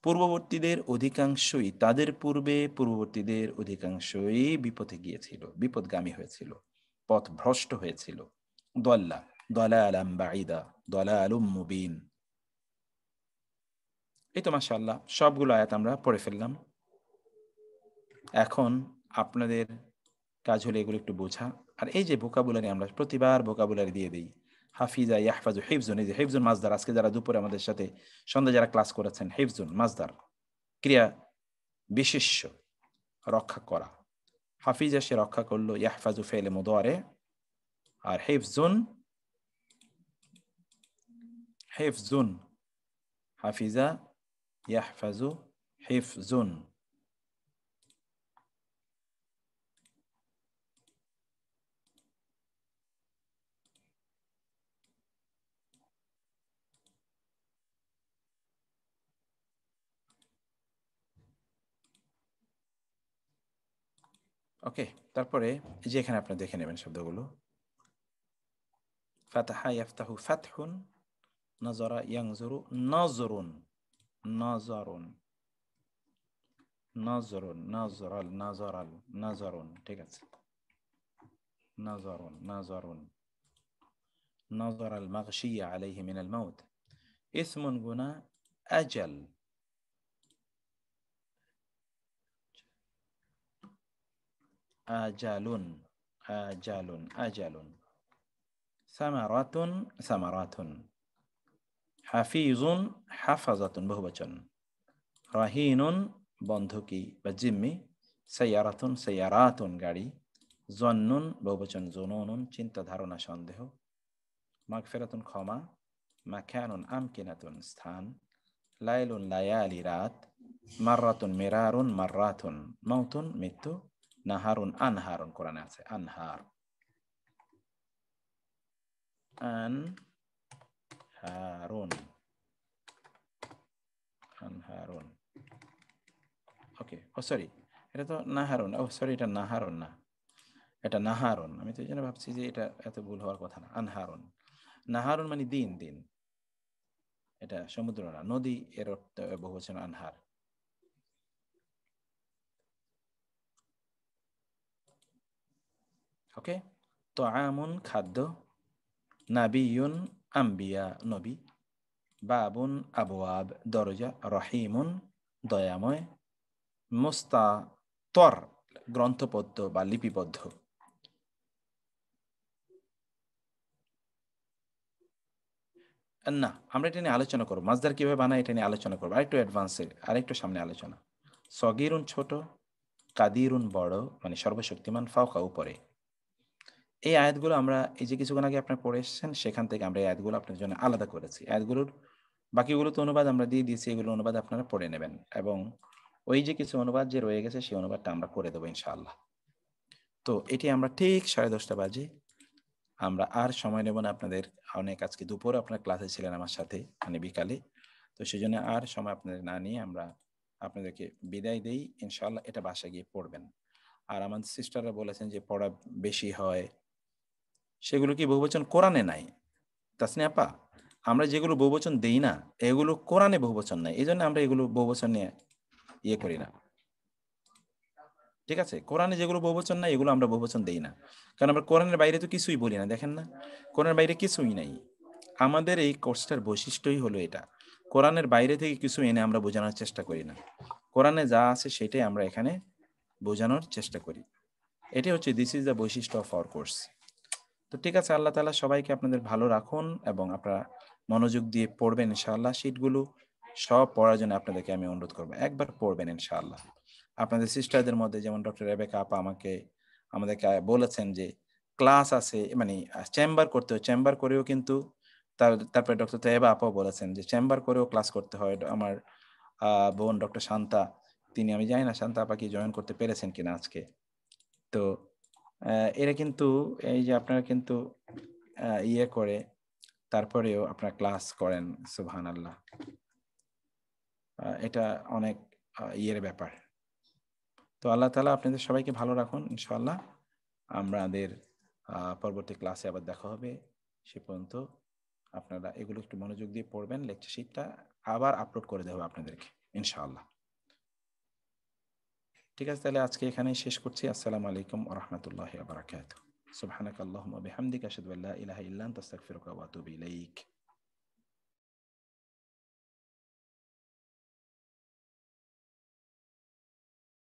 S1: পূর্ববর্তীদের অধিকাংশই, তাদের পূর্বে পূর্ববর্তীদের অধিকাংশই বিপথে গিয়েছিল, বিপদগামী হয়েছিল, পথ ভ্রষ্ট হয়েছিল। দল্লা দলালাম বাঈদা দলালুম মুবিন। এই তো মাশাআল্লাহ সবগুলো আয়াত আমরা পড়ে ফেললাম। এখন আপনাদের কাজ হলো এগুলো একটু বোঝা। আর এই যে ভোকাবুলারি আমরা প্রতিবার ভোকাবুলারি দিয়ে দিই, হাফিজা ইয়াহফাজু হিফজুন, এই যে হিফজুন মাজদার, আজকে যারা দুপুরে আমাদের সাথে সন্ধ্যা যারা ক্লাস করেছেন, হিফজুন মাজদার ক্রিয়া বিশেষ্য রক্ষা করা, হাফিজা সে রক্ষা করলো, ইয়াহফাজু ফেলে মুদারে, আর হিফজুন হিফজুন হাফিজা ইয়াহফাজু হিফজুন। ওকে, তারপরে যে এখানে আপনি দেখে নেবেন শব্দগুলো, ফাতাহা ইয়াফতাহু ফাতহুন, নাজারা ইয়ানজুরু নাজরুন, নাজারুন, নাজরুন, নাজরাল, নাজারাল, নাজারুন, ঠিক আছে, নাজারুন, নাজারুন, নাজারাল মাগশিয়া আলাইহি মিনাল মাউত, ইসমুন গুনা আজাল, আজালুন, আজালুন, আজালুন, সামারাতুন, সামারাতুন, হাফিজুন, হাফাজাতুন বহুবচন, রাহিনুন বন্ধকি বা জিম্মি, সাইয়ারাতুন, সাইয়ারাতুন গাড়ি, জন্নুন বহুবচন জুনুনুন চিন্তা ধারণা সন্দেহ, মাগফিরাতুন ক্ষমা, মাকানুন আমকিনাতুন স্থান, লাইলুন লায়ালি রাত, মাররাতুন মিরারুন মাররাতুন মাউতুন মৃত্যু, নাহারুন আনহারুন কোরআনে আছে আনহার, আনহারুন, আনহারুন। ওকে, ও সরি এটা তো নাহারুন, ও সরি এটা নাহারুন না, এটা নাহারুন। আমি তো এই জন্য ভাবছি যে এটা এত ভুল হওয়ার কথা না। আনহারুন, নাহারুন মানে দিন, দিন, এটা সমুদ্র না নদী, এর অর্থ বহুবচন আনহার। ওকে, তো আমুন খাদ্য, নাবিয়ুন আম্বিয়া নবী, বাবুন আবওয়াব দরজা, রহিমুন দয়াময়, মুস্তাতর গ্রন্থপদ্য বা লিপিবদ্ধ। না, আমরা এটা নিয়ে আলোচনা করবো, মাজদার কিভাবে বানায় এটা নিয়ে আলোচনা করবো আরেকটু অ্যাডভান্সে, আরেকটু সামনে আলোচনা। সগীরুন ছোট, কাদিরুন বড়, মানে সর্বশক্তিমান, ফাওকা উপরে। এই আয়াতগুলো আমরা এই যে কিছুক্ষণ আগে আপনারা পড়ে এসেছেন, সেখান থেকে আমরা এই আয়াতগুলো আপনাদের জন্য আলাদা করেছি। আয়াতগুলোর বাকিগুলো তো অনুবাদ আমরা দিয়ে দিয়েছি, এগুলো অনুবাদ আপনারা পড়ে নেবেন, এবং ওই যে কিছু অনুবাদ যে রয়ে গেছে সেই অনুবাদটা আমরা করে দেবো ইনশাআল্লাহ। তো এটি আমরা ঠিক 10:30 বাজে, আমরা আর সময় নেব না আপনাদের। অনেক আজকে দুপুরে আপনারা ক্লাসে ছিলেন আমার সাথে, মানে বিকালে, তো সেই জন্য আর সময় আপনাদের না নিয়ে আমরা আপনাদেরকে বিদায় দেই ইনশাআল্লাহ। এটা বাসায় গিয়ে পড়বেন। আর আমাদের সিস্টাররা বলেছেন যে পড়া বেশি হয়, সেগুলো কি বহুবচন কোরআনে নাই তাসনিয়া আপা? আমরা যেগুলো বহুবচন দেই না, এগুলো কোরআনে বহুবচন নাই, এই জন্য আমরা এগুলো বহুবচন নিয়ে ইয়ে করি না, ঠিক আছে? কোরআনে যেগুলো বহুবচন নাই এগুলো আমরা বহুবচন দেই না, কারণ আমরা কোরআনের বাইরে তো কিছুই বলি না। দেখেন না, কোরআনের বাইরে কিছুই নাই। আমাদের এই কোর্সটার বৈশিষ্ট্যই হলো এটা, কোরআনের বাইরে থেকে কিছু এনে আমরা বোঝানোর চেষ্টা করি না, কোরআনে যা আছে সেটাই আমরা এখানে বোঝানোর চেষ্টা করি। এটাই হচ্ছে দিস ইজ দ্য বৈশিষ্ট্য অফ আওয়ার কোর্স। তো ঠিক আছে, আল্লাহ তাআলা সবাইকে আপনাদের ভালো রাখুন এবং আপনারা মনোযোগ দিয়ে পড়বেন ইনশাআল্লাহ। শীটগুলো সব পড়ার জন্য আপনাদেরকে আমি অনুরোধ করবো, একবার পড়বেন ইনশাআল্লাহ। আপনাদের সিস্টারদের মধ্যে যেমন ডক্টর রেবেকা আপা আমাদেরকে বলেছেন যে ক্লাস আছে, মানে চেম্বার করতে হয়, চেম্বার করেও কিন্তু তারপরে ডক্টর তাইবা আপাও বলেছেন যে চেম্বার করেও ক্লাস করতে হয়। আমার বোন ডক্টর শান্তা, তিনি, আমি জানি না শান্তা আপা কি জয়েন করতে পেরেছেন কিনা আজকে। তো এরা কিন্তু এই যে আপনারা কিন্তু ইয়ে করে তারপরেও আপনারা ক্লাস করেন, সুবহানাল্লাহ, এটা অনেক ইয়ের ব্যাপার। তো আল্লাহ তাআলা আপনাদের সবাইকে ভালো রাখুন ইনশাআল্লাহ। আমাদের পরবর্তী ক্লাসে আবার দেখা হবে। সে পর্যন্ত আপনারা এগুলো একটু মনোযোগ দিয়ে পড়বেন। লেকচার শিটটা আবার আপলোড করে দেওয়া হবে আপনাদেরকে ইনশাআল্লাহ। ঠিক আছে, তাহলে আজকে এখানেই শেষ করছি। আসসালামু আলাইকুম ওয়া রাহমাতুল্লাহি ওয়া বারাকাতুহু। সুবহানাকাল্লাহুম্মা ওয়া বিহামদিকা আশহাদু আল্লা ইলাহা ইল্লা আনতা আস্তাগফিরুকা ওয়া আতুবু ইলাইক।